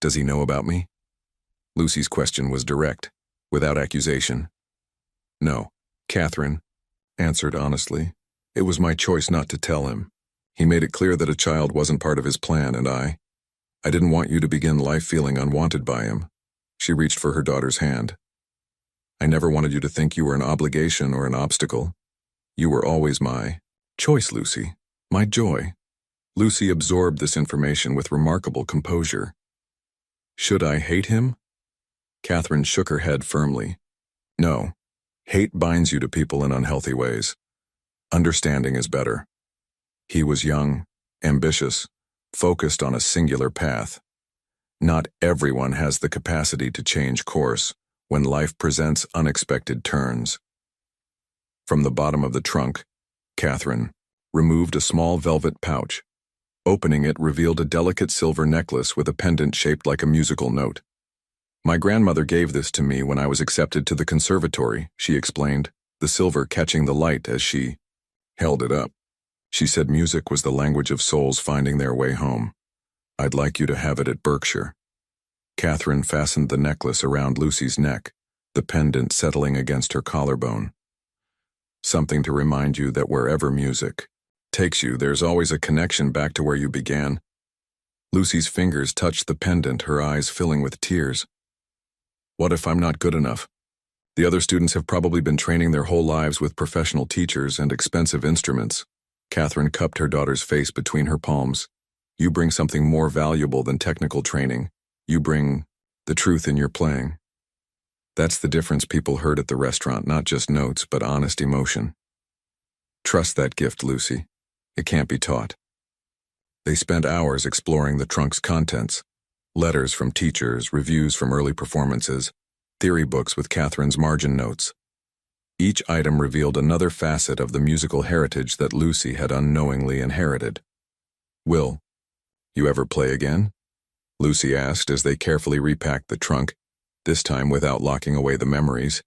"Does he know about me?" Lucy's question was direct, without accusation. "No," Catherine answered honestly. "It was my choice not to tell him. He made it clear that a child wasn't part of his plan, and I didn't want you to begin life feeling unwanted by him." She reached for her daughter's hand. "I never wanted you to think you were an obligation or an obstacle. You were always my choice, Lucy, my joy." Lucy absorbed this information with remarkable composure. "Should I hate him?" Catherine shook her head firmly. "No. Hate binds you to people in unhealthy ways. Understanding is better. He was young, ambitious, focused on a singular path. Not everyone has the capacity to change course when life presents unexpected turns." From the bottom of the trunk, Catherine removed a small velvet pouch. Opening it revealed a delicate silver necklace with a pendant shaped like a musical note. "My grandmother gave this to me when I was accepted to the conservatory," she explained, the silver catching the light as she held it up. "She said music was the language of souls finding their way home. I'd like you to have it at Berkshire." Catherine fastened the necklace around Lucy's neck, the pendant settling against her collarbone. "Something to remind you that wherever music takes you, there's always a connection back to where you began." Lucy's fingers touched the pendant, her eyes filling with tears. "What if I'm not good enough?" The other students have probably been training their whole lives with professional teachers and expensive instruments. Catherine cupped her daughter's face between her palms. You bring something more valuable than technical training. You bring the truth in your playing. That's the difference people heard at the restaurant, not just notes, but honest emotion. Trust that gift, Lucy. It can't be taught. They spent hours exploring the trunk's contents. Letters from teachers, reviews from early performances, theory books with Catherine's margin notes. Each item revealed another facet of the musical heritage that Lucy had unknowingly inherited. Will, you ever play again? Lucy asked as they carefully repacked the trunk, this time without locking away the memories.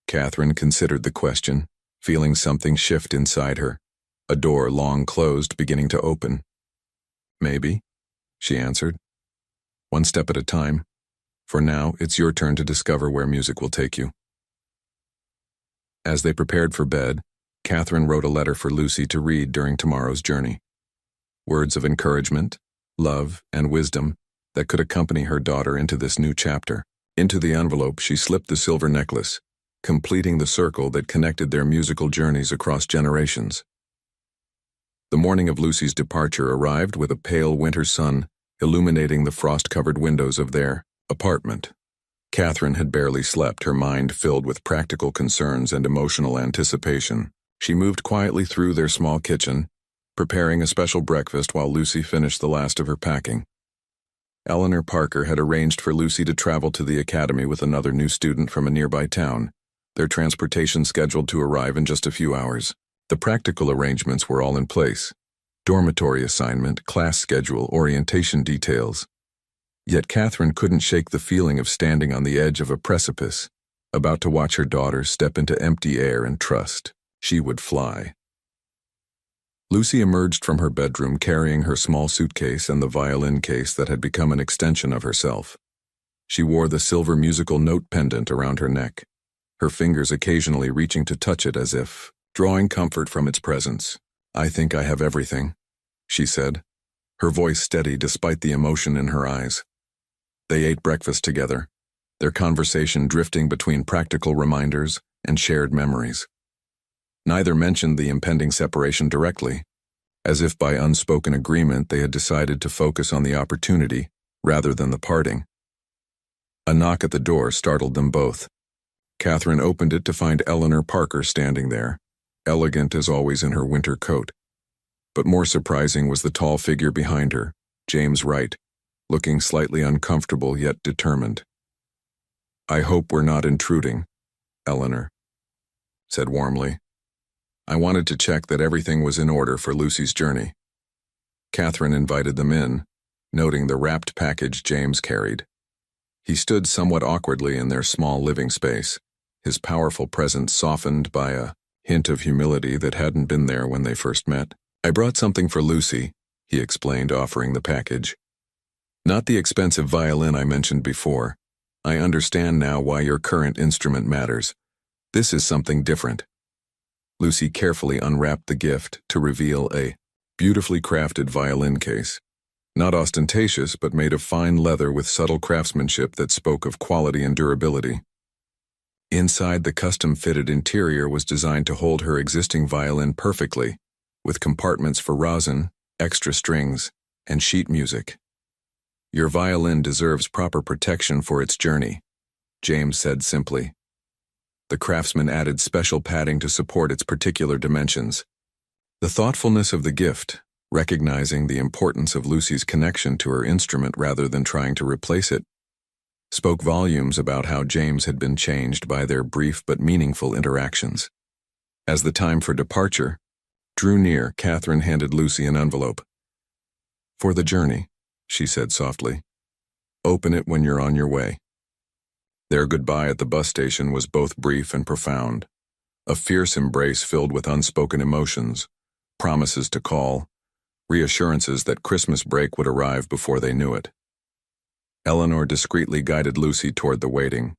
Catherine considered the question, feeling something shift inside her, a door long closed beginning to open. Maybe, she answered. One step at a time. For now, it's your turn to discover where music will take you. As they prepared for bed, Catherine wrote a letter for Lucy to read during tomorrow's journey. Words of encouragement, love, and wisdom that could accompany her daughter into this new chapter. Into the envelope, she slipped the silver necklace, completing the circle that connected their musical journeys across generations. The morning of Lucy's departure arrived with a pale winter sun illuminating the frost-covered windows of their apartment. Catherine had barely slept, her mind filled with practical concerns and emotional anticipation. She moved quietly through their small kitchen, preparing a special breakfast while Lucy finished the last of her packing. Eleanor Parker had arranged for Lucy to travel to the academy with another new student from a nearby town, their transportation scheduled to arrive in just a few hours. The practical arrangements were all in place. Dormitory assignment, class schedule, orientation details. Yet Catherine couldn't shake the feeling of standing on the edge of a precipice, about to watch her daughter step into empty air and trust she would fly. Lucy emerged from her bedroom carrying her small suitcase and the violin case that had become an extension of herself. She wore the silver musical note pendant around her neck, her fingers occasionally reaching to touch it as if drawing comfort from its presence. I think I have everything, she said, her voice steady despite the emotion in her eyes. They ate breakfast together, their conversation drifting between practical reminders and shared memories. Neither mentioned the impending separation directly, as if by unspoken agreement they had decided to focus on the opportunity rather than the parting. A knock at the door startled them both. Catherine opened it to find Eleanor Parker standing there, elegant as always in her winter coat. But more surprising was the tall figure behind her, James Wright, looking slightly uncomfortable yet determined. I hope we're not intruding, Eleanor said warmly. I wanted to check that everything was in order for Lucy's journey. Catherine invited them in, noting the wrapped package James carried. He stood somewhat awkwardly in their small living space, his powerful presence softened by a hint of humility that hadn't been there when they first met. I brought something for Lucy, he explained, offering the package. Not the expensive violin I mentioned before. I understand now why your current instrument matters. This is something different. Lucy carefully unwrapped the gift to reveal a beautifully crafted violin case. Not ostentatious, but made of fine leather with subtle craftsmanship that spoke of quality and durability. Inside, the custom-fitted interior was designed to hold her existing violin perfectly, with compartments for rosin, extra strings, and sheet music. Your violin deserves proper protection for its journey, James said simply. The craftsman added special padding to support its particular dimensions. The thoughtfulness of the gift, recognizing the importance of Lucy's connection to her instrument rather than trying to replace it, spoke volumes about how James had been changed by their brief but meaningful interactions. As the time for departure drew near, Catherine handed Lucy an envelope. For the journey, she said softly. Open it when you're on your way. Their goodbye at the bus station was both brief and profound, a fierce embrace filled with unspoken emotions, promises to call, reassurances that Christmas break would arrive before they knew it. Eleanor discreetly guided Lucy toward the waiting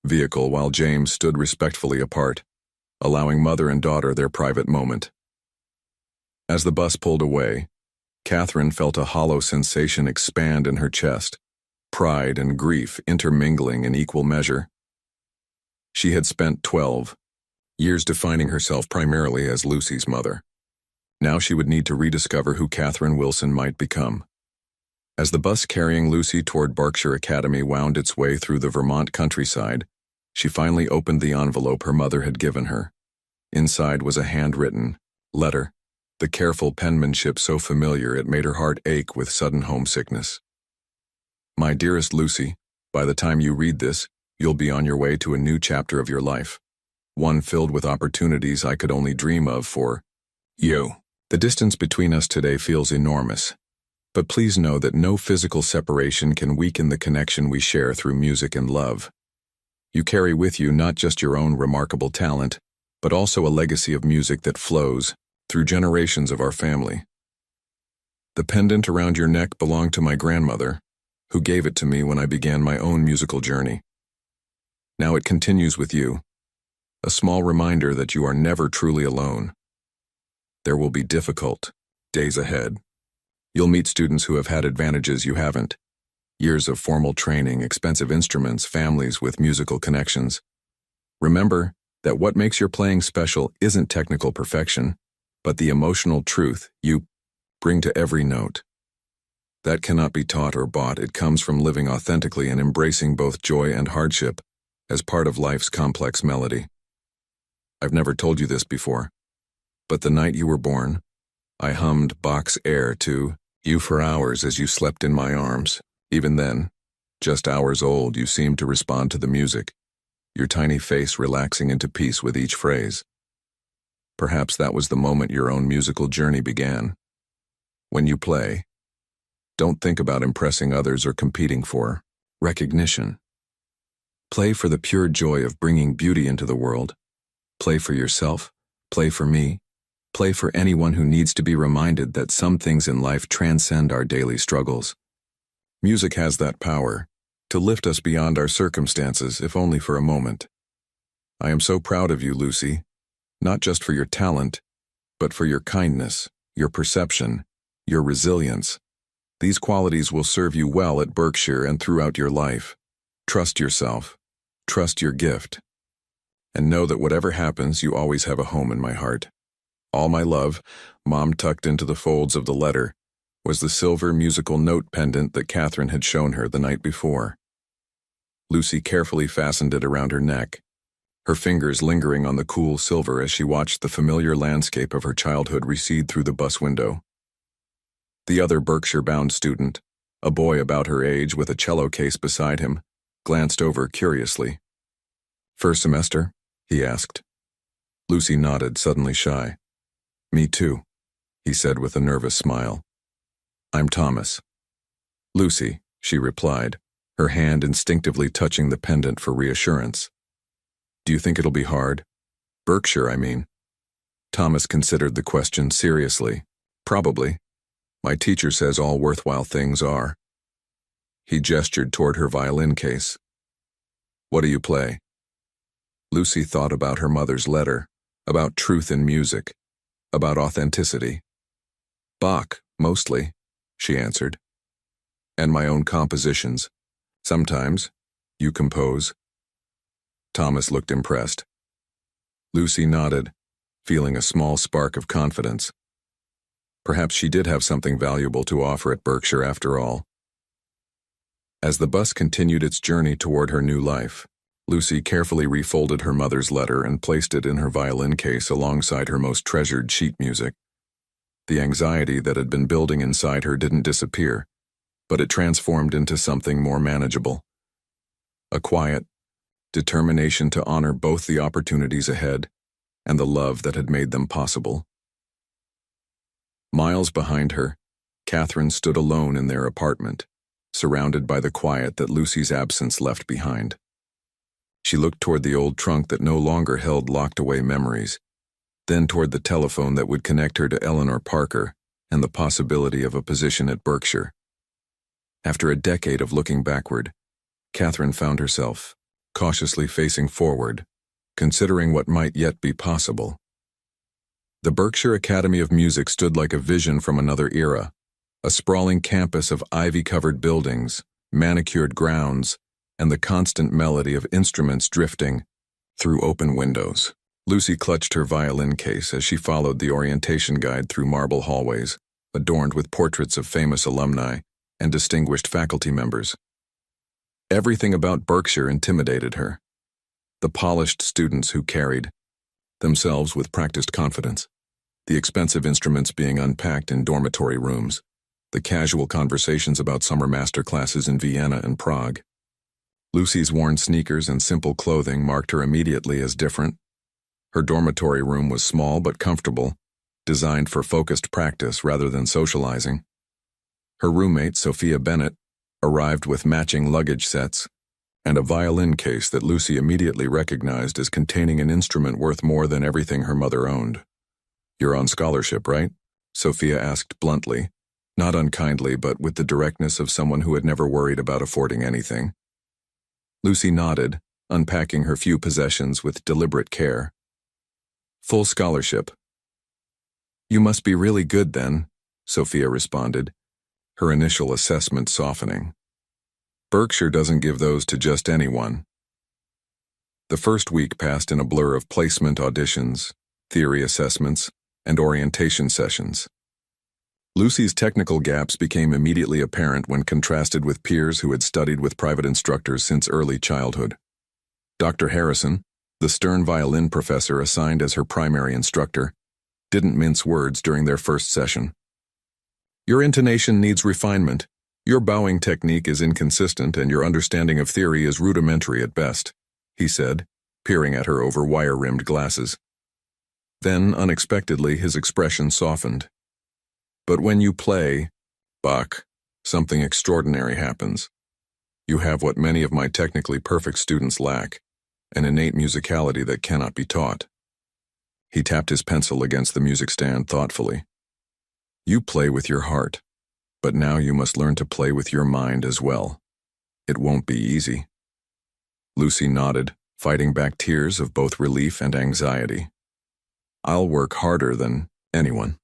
vehicle while James stood respectfully apart, allowing mother and daughter their private moment. As the bus pulled away, Catherine felt a hollow sensation expand in her chest, pride and grief intermingling in equal measure. She had spent 12 years defining herself primarily as Lucy's mother. Now she would need to rediscover who Catherine Wilson might become. As the bus carrying Lucy toward Berkshire Academy wound its way through the Vermont countryside, she finally opened the envelope her mother had given her. Inside was a handwritten letter, the careful penmanship so familiar it made her heart ache with sudden homesickness. My dearest Lucy, by the time you read this, you'll be on your way to a new chapter of your life, one filled with opportunities I could only dream of for you. The distance between us today feels enormous, but please know that no physical separation can weaken the connection we share through music and love. You carry with you not just your own remarkable talent, but also a legacy of music that flows through generations of our family. The pendant around your neck belonged to my grandmother, who gave it to me when I began my own musical journey. Now it continues with you, a small reminder that you are never truly alone. There will be difficult days ahead. You'll meet students who have had advantages you haven't. Years of formal training, expensive instruments, families with musical connections. Remember that what makes your playing special isn't technical perfection, but the emotional truth you bring to every note. That cannot be taught or bought. It comes from living authentically and embracing both joy and hardship as part of life's complex melody. I've never told you this before, but the night you were born, I hummed Bach's air to you for hours as you slept in my arms. Even then, just hours old, you seemed to respond to the music, your tiny face relaxing into peace with each phrase. Perhaps that was the moment your own musical journey began. When you play, don't think about impressing others or competing for recognition. Play for the pure joy of bringing beauty into the world. Play for yourself, play for me, play for anyone who needs to be reminded that some things in life transcend our daily struggles. Music has that power to lift us beyond our circumstances, if only for a moment. I am so proud of you, Lucy, not just for your talent, but for your kindness, your perception, your resilience. These qualities will serve you well at Berkshire and throughout your life. Trust yourself, trust your gift, and know that whatever happens, you always have a home in my heart. All my love, Mom tucked into the folds of the letter, was the silver musical note pendant that Catherine had shown her the night before. Lucy carefully fastened it around her neck, her fingers lingering on the cool silver as she watched the familiar landscape of her childhood recede through the bus window. The other Berkshire-bound student, a boy about her age with a cello case beside him, glanced over curiously. "First semester?" he asked. Lucy nodded, suddenly shy. "Me too," he said with a nervous smile. "I'm Thomas." "Lucy," she replied, her hand instinctively touching the pendant for reassurance. "Do you think it'll be hard? Berkshire, I mean." Thomas considered the question seriously. "Probably. My teacher says all worthwhile things are." He gestured toward her violin case. "What do you play?" Lucy thought about her mother's letter, about truth in music, about authenticity. "Bach, mostly," she answered. "And my own compositions. Sometimes. You compose?" Thomas looked impressed. Lucy nodded, feeling a small spark of confidence. Perhaps she did have something valuable to offer at Berkshire after all. As the bus continued its journey toward her new life, Lucy carefully refolded her mother's letter and placed it in her violin case alongside her most treasured sheet music. The anxiety that had been building inside her didn't disappear, but it transformed into something more manageable. A quiet determination to honor both the opportunities ahead and the love that had made them possible. Miles behind her, Catherine stood alone in their apartment, surrounded by the quiet that Lucy's absence left behind. She looked toward the old trunk that no longer held locked-away memories, then toward the telephone that would connect her to Eleanor Parker and the possibility of a position at Berkshire. After a decade of looking backward, Catherine found herself cautiously facing forward, considering what might yet be possible. The Berkshire Academy of Music stood like a vision from another era, a sprawling campus of ivy-covered buildings, manicured grounds, and the constant melody of instruments drifting, through open windows. Lucy clutched her violin case as she followed the orientation guide through marble hallways, adorned with portraits of famous alumni and distinguished faculty members. Everything about Berkshire intimidated her. The polished students who carried themselves with practiced confidence, the expensive instruments being unpacked in dormitory rooms, the casual conversations about summer master classes in Vienna and Prague. Lucy's worn sneakers and simple clothing marked her immediately as different. Her dormitory room was small but comfortable, designed for focused practice rather than socializing. Her roommate, Sophia Bennett, arrived with matching luggage sets and a violin case that Lucy immediately recognized as containing an instrument worth more than everything her mother owned. "You're on scholarship, right?" Sophia asked bluntly, not unkindly but with the directness of someone who had never worried about affording anything. Lucy nodded, unpacking her few possessions with deliberate care. "Full scholarship." "You must be really good then," Sophia responded, her initial assessment softening. "Berkshire doesn't give those to just anyone." The first week passed in a blur of placement auditions, theory assessments, and orientation sessions. Lucy's technical gaps became immediately apparent when contrasted with peers who had studied with private instructors since early childhood. Dr. Harrison, the stern violin professor assigned as her primary instructor, didn't mince words during their first session. "Your intonation needs refinement. Your bowing technique is inconsistent and your understanding of theory is rudimentary at best," he said, peering at her over wire-rimmed glasses. Then, unexpectedly, his expression softened. "But when you play, Bach, something extraordinary happens. You have what many of my technically perfect students lack, an innate musicality that cannot be taught." He tapped his pencil against the music stand thoughtfully. "You play with your heart, but now you must learn to play with your mind as well. It won't be easy." Lucy nodded, fighting back tears of both relief and anxiety. "I'll work harder than anyone."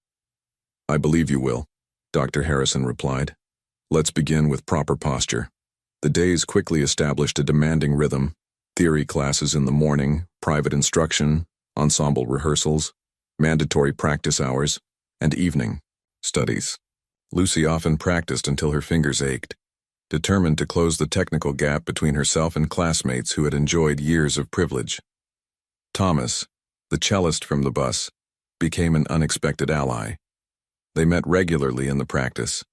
"I believe you will," Dr. Harrison replied. "Let's begin with proper posture." The days quickly established a demanding rhythm: theory classes in the morning, private instruction, ensemble rehearsals, mandatory practice hours, and evening studies. Lucy often practiced until her fingers ached, determined to close the technical gap between herself and classmates who had enjoyed years of privilege. Thomas, the cellist from the bus, became an unexpected ally. They met regularly in the practice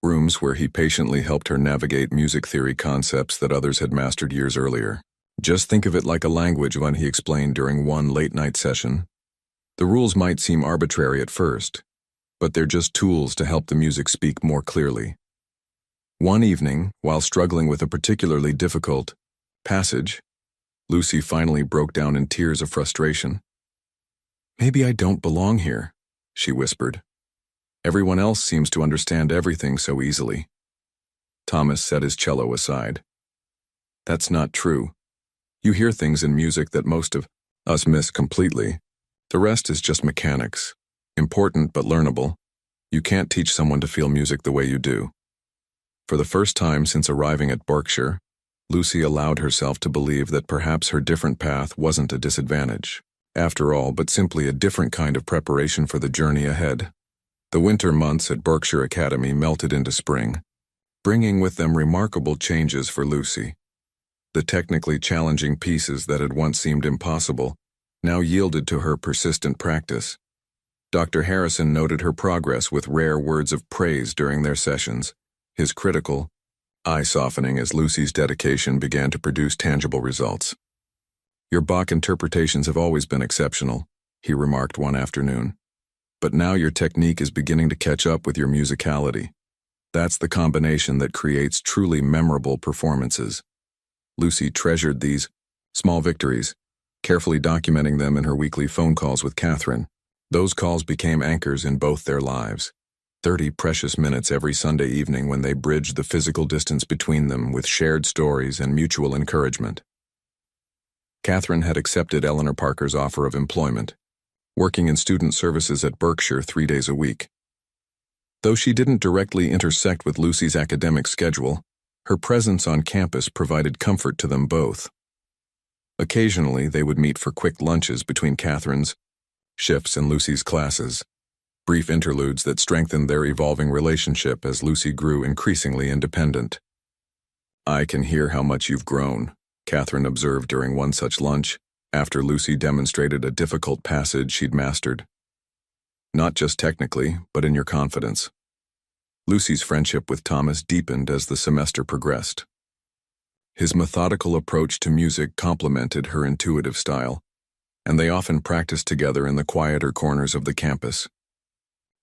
rooms where he patiently helped her navigate music theory concepts that others had mastered years earlier. "Just think of it like a language," one he explained during one late-night session. "The rules might seem arbitrary at first, but they're just tools to help the music speak more clearly." One evening, while struggling with a particularly difficult passage, Lucy finally broke down in tears of frustration. "Maybe I don't belong here," she whispered. "Everyone else seems to understand everything so easily." Thomas set his cello aside. "That's not true. You hear things in music that most of us miss completely. The rest is just mechanics. Important but learnable. You can't teach someone to feel music the way you do." For the first time since arriving at Berkshire, Lucy allowed herself to believe that perhaps her different path wasn't a disadvantage, after all, but simply a different kind of preparation for the journey ahead. The winter months at Berkshire Academy melted into spring, bringing with them remarkable changes for Lucy. The technically challenging pieces that had once seemed impossible now yielded to her persistent practice. Dr. Harrison noted her progress with rare words of praise during their sessions, his critical eye softening as Lucy's dedication began to produce tangible results. "Your Bach interpretations have always been exceptional," he remarked one afternoon. "But now your technique is beginning to catch up with your musicality. That's the combination that creates truly memorable performances." Lucy treasured these small victories, carefully documenting them in her weekly phone calls with Catherine. Those calls became anchors in both their lives. 30 precious minutes every Sunday evening when they bridged the physical distance between them with shared stories and mutual encouragement. Catherine had accepted Eleanor Parker's offer of employment, working in student services at Berkshire 3 days a week. Though she didn't directly intersect with Lucy's academic schedule, her presence on campus provided comfort to them both. Occasionally, they would meet for quick lunches between Catherine's shifts and Lucy's classes, brief interludes that strengthened their evolving relationship as Lucy grew increasingly independent. "I can hear how much you've grown," Catherine observed during one such lunch, after Lucy demonstrated a difficult passage she'd mastered. "Not just technically, but in your confidence." Lucy's friendship with Thomas deepened as the semester progressed. His methodical approach to music complemented her intuitive style, and they often practiced together in the quieter corners of the campus.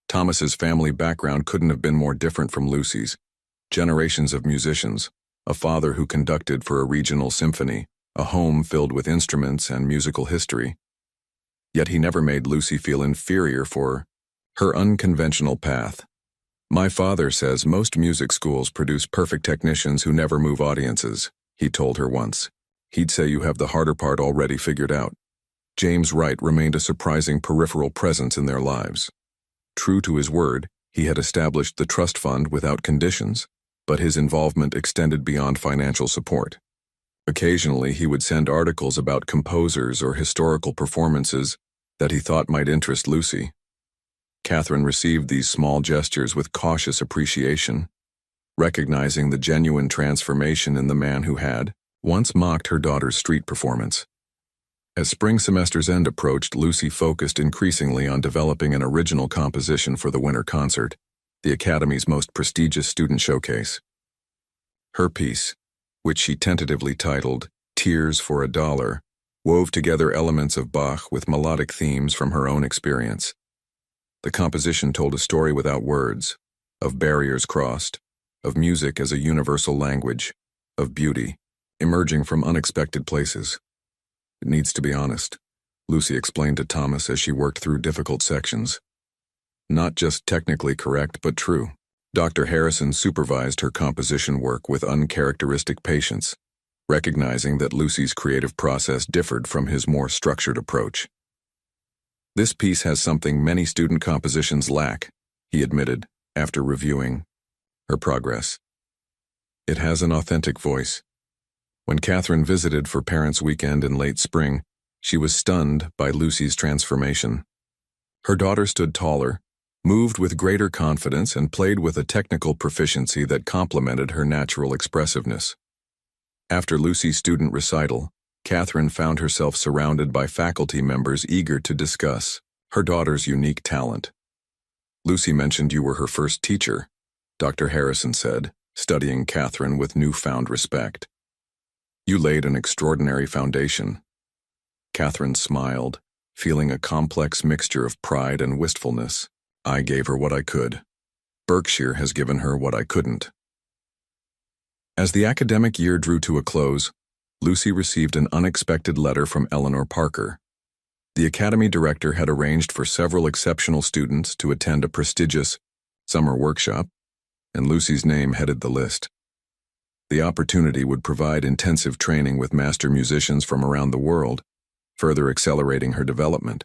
Thomas's family background couldn't have been more different from Lucy's. Generations of musicians, a father who conducted for a regional symphony, a home filled with instruments and musical history. Yet he never made Lucy feel inferior for her unconventional path. "My father says most music schools produce perfect technicians who never move audiences," he told her once. "He'd say you have the harder part already figured out." James Wright remained a surprising peripheral presence in their lives. True to his word, he had established the trust fund without conditions, but his involvement extended beyond financial support. Occasionally, he would send articles about composers or historical performances that he thought might interest Lucy. Catherine received these small gestures with cautious appreciation, recognizing the genuine transformation in the man who had once mocked her daughter's street performance. As spring semester's end approached, Lucy focused increasingly on developing an original composition for the winter concert, the Academy's most prestigious student showcase. Her piece, which she tentatively titled "Tears for a Dollar," wove together elements of Bach with melodic themes from her own experience. The composition told a story without words, of barriers crossed, of music as a universal language, of beauty, emerging from unexpected places. "It needs to be honest," Lucy explained to Thomas as she worked through difficult sections. "Not just technically correct, but true." Dr. Harrison supervised her composition work with uncharacteristic patience, recognizing that Lucy's creative process differed from his more structured approach. "This piece has something many student compositions lack," he admitted, after reviewing her progress. "It has an authentic voice." When Catherine visited for Parents' Weekend in late spring, she was stunned by Lucy's transformation. Her daughter stood taller, moved with greater confidence, and played with a technical proficiency that complemented her natural expressiveness. After Lucy's student recital, Catherine found herself surrounded by faculty members eager to discuss her daughter's unique talent. "Lucy mentioned you were her first teacher," Dr. Harrison said, studying Catherine with newfound respect. "You laid an extraordinary foundation." Catherine smiled, feeling a complex mixture of pride and wistfulness. "I gave her what I could. Berkshire has given her what I couldn't." As the academic year drew to a close, Lucy received an unexpected letter from Eleanor Parker. The Academy director had arranged for several exceptional students to attend a prestigious summer workshop, and Lucy's name headed the list. The opportunity would provide intensive training with master musicians from around the world, further accelerating her development.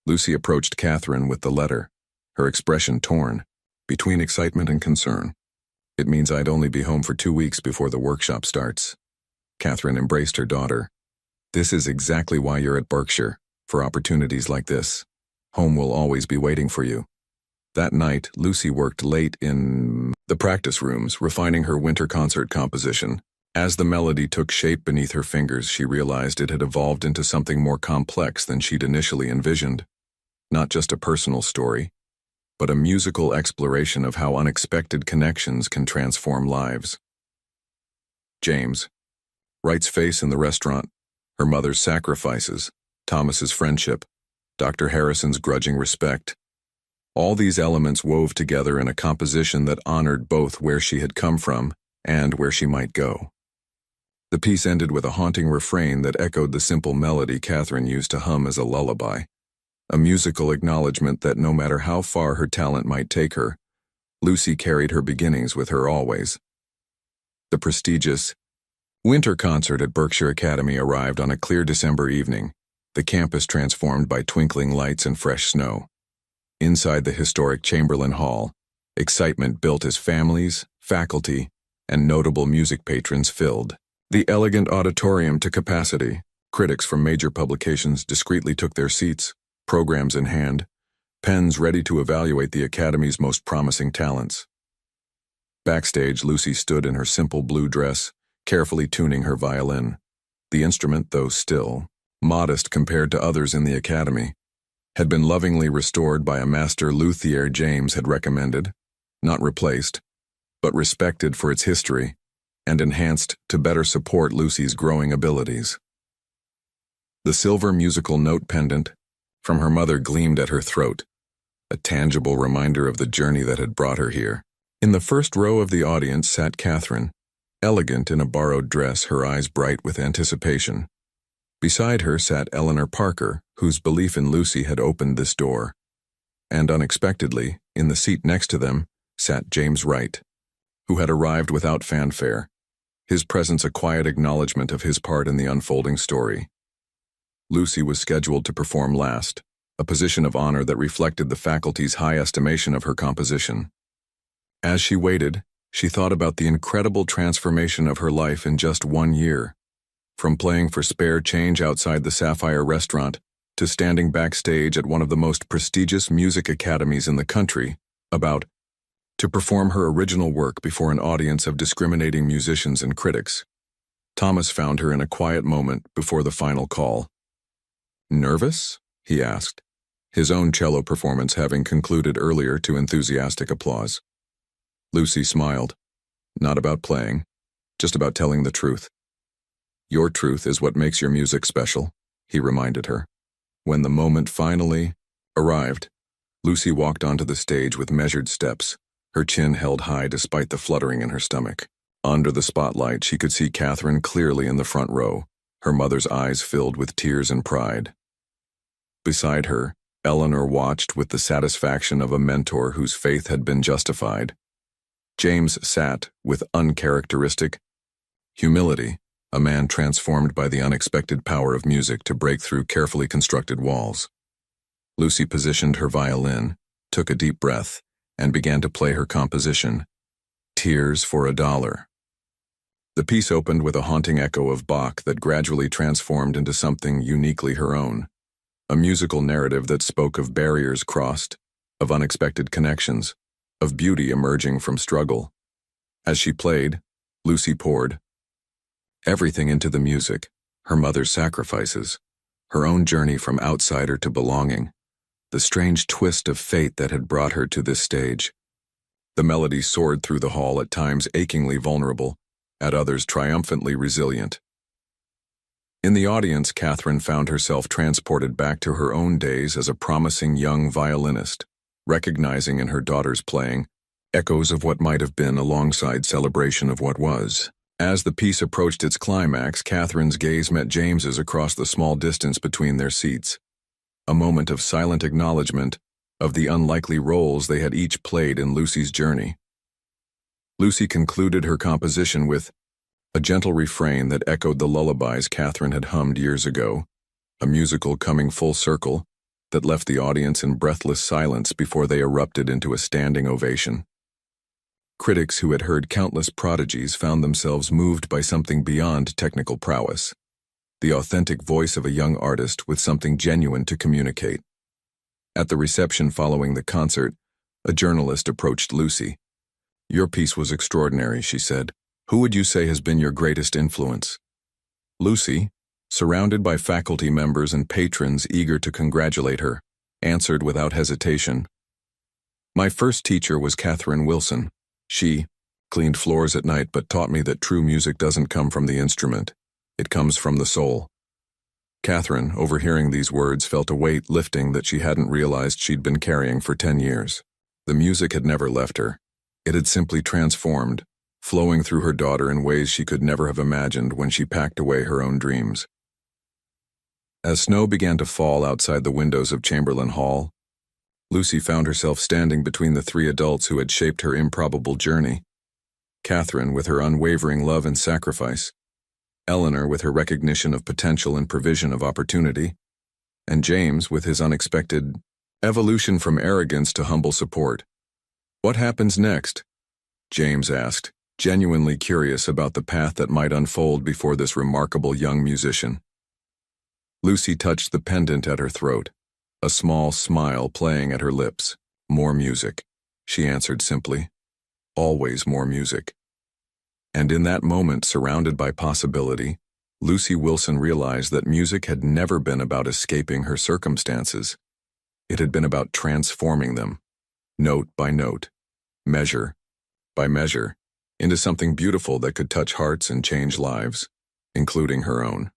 Lucy approached Catherine with the letter, her expression torn, between excitement and concern. "It means I'd only be home for 2 weeks before the workshop starts." Catherine embraced her daughter. "This is exactly why you're at Berkshire, for opportunities like this. Home will always be waiting for you." That night, Lucy worked late in the practice rooms, refining her winter concert composition. As the melody took shape beneath her fingers, she realized it had evolved into something more complex than she'd initially envisioned. Not just a personal story, but a musical exploration of how unexpected connections can transform lives. James, Wright's face in the restaurant, her mother's sacrifices, Thomas's friendship, Dr. Harrison's grudging respect. All these elements wove together in a composition that honored both where she had come from and where she might go. The piece ended with a haunting refrain that echoed the simple melody Catherine used to hum as a lullaby, a musical acknowledgement that no matter how far her talent might take her, Lucy carried her beginnings with her always. The prestigious winter concert at Berkshire Academy arrived on a clear December evening, the campus transformed by twinkling lights and fresh snow. Inside the historic Chamberlain Hall, excitement built as families, faculty, and notable music patrons filled The elegant auditorium to capacity. Critics from major publications discreetly took their seats, programs in hand, pens ready to evaluate the Academy's most promising talents. Backstage, Lucy stood in her simple blue dress, carefully tuning her violin. The instrument, though still modest compared to others in the Academy, had been lovingly restored by a master luthier James had recommended, not replaced, but respected for its history, and enhanced to better support Lucy's growing abilities. The silver musical note pendant from her mother gleamed at her throat, a tangible reminder of the journey that had brought her here. In the first row of the audience sat Catherine, elegant in a borrowed dress, her eyes bright with anticipation. Beside her sat Eleanor Parker, whose belief in Lucy had opened this door. And unexpectedly, in the seat next to them, sat James Wright, who had arrived without fanfare, his presence a quiet acknowledgement of his part in the unfolding story. Lucy was scheduled to perform last, a position of honor that reflected the faculty's high estimation of her composition. As she waited, she thought about the incredible transformation of her life in just 1 year. From playing for spare change outside the Sapphire restaurant to standing backstage at one of the most prestigious music academies in the country, to perform her original work before an audience of discriminating musicians and critics. Thomas found her in a quiet moment before the final call. "Nervous?" he asked, his own cello performance having concluded earlier to enthusiastic applause. Lucy smiled. "Not about playing, just about telling the truth." "Your truth is what makes your music special," he reminded her. When the moment finally arrived, Lucy walked onto the stage with measured steps, her chin held high despite the fluttering in her stomach. Under the spotlight, she could see Catherine clearly in the front row, her mother's eyes filled with tears and pride. Beside her, Eleanor watched with the satisfaction of a mentor whose faith had been justified. James sat with uncharacteristic humility, a man transformed by the unexpected power of music to break through carefully constructed walls. Lucy positioned her violin, took a deep breath, and began to play her composition, Tears for $1. The piece opened with a haunting echo of Bach that gradually transformed into something uniquely her own, a musical narrative that spoke of barriers crossed, of unexpected connections, of beauty emerging from struggle. As she played, Lucy poured everything into the music, her mother's sacrifices, her own journey from outsider to belonging, the strange twist of fate that had brought her to this stage. The melody soared through the hall, at times achingly vulnerable, at others triumphantly resilient. In the audience, Catherine found herself transported back to her own days as a promising young violinist, recognizing in her daughter's playing echoes of what might have been alongside celebration of what was. As the piece approached its climax, Catherine's gaze met James's across the small distance between their seats, a moment of silent acknowledgement of the unlikely roles they had each played in Lucy's journey. Lucy concluded her composition with a gentle refrain that echoed the lullabies Catherine had hummed years ago, a musical coming full circle that left the audience in breathless silence before they erupted into a standing ovation. Critics who had heard countless prodigies found themselves moved by something beyond technical prowess, the authentic voice of a young artist with something genuine to communicate. At the reception following the concert, a journalist approached Lucy. "Your piece was extraordinary," she said. "Who would you say has been your greatest influence?" Lucy, surrounded by faculty members and patrons eager to congratulate her, answered without hesitation. "My first teacher was Catherine Wilson. She cleaned floors at night but taught me that true music doesn't come from the instrument. It comes from the soul." Catherine, overhearing these words, felt a weight lifting that she hadn't realized she'd been carrying for 10 years. The music had never left her. It had simply transformed, flowing through her daughter in ways she could never have imagined when she packed away her own dreams. As snow began to fall outside the windows of Chamberlain Hall, Lucy found herself standing between the 3 adults who had shaped her improbable journey. Catherine with her unwavering love and sacrifice, Eleanor with her recognition of potential and provision of opportunity, and James with his unexpected evolution from arrogance to humble support. "What happens next?" James asked, genuinely curious about the path that might unfold before this remarkable young musician. Lucy touched the pendant at her throat, a small smile playing at her lips. More music, she answered simply. Always more music. And in that moment, surrounded by possibility, Lucy Wilson realized that music had never been about escaping her circumstances. It had been about transforming them, note by note, measure by measure, into something beautiful that could touch hearts and change lives, including her own.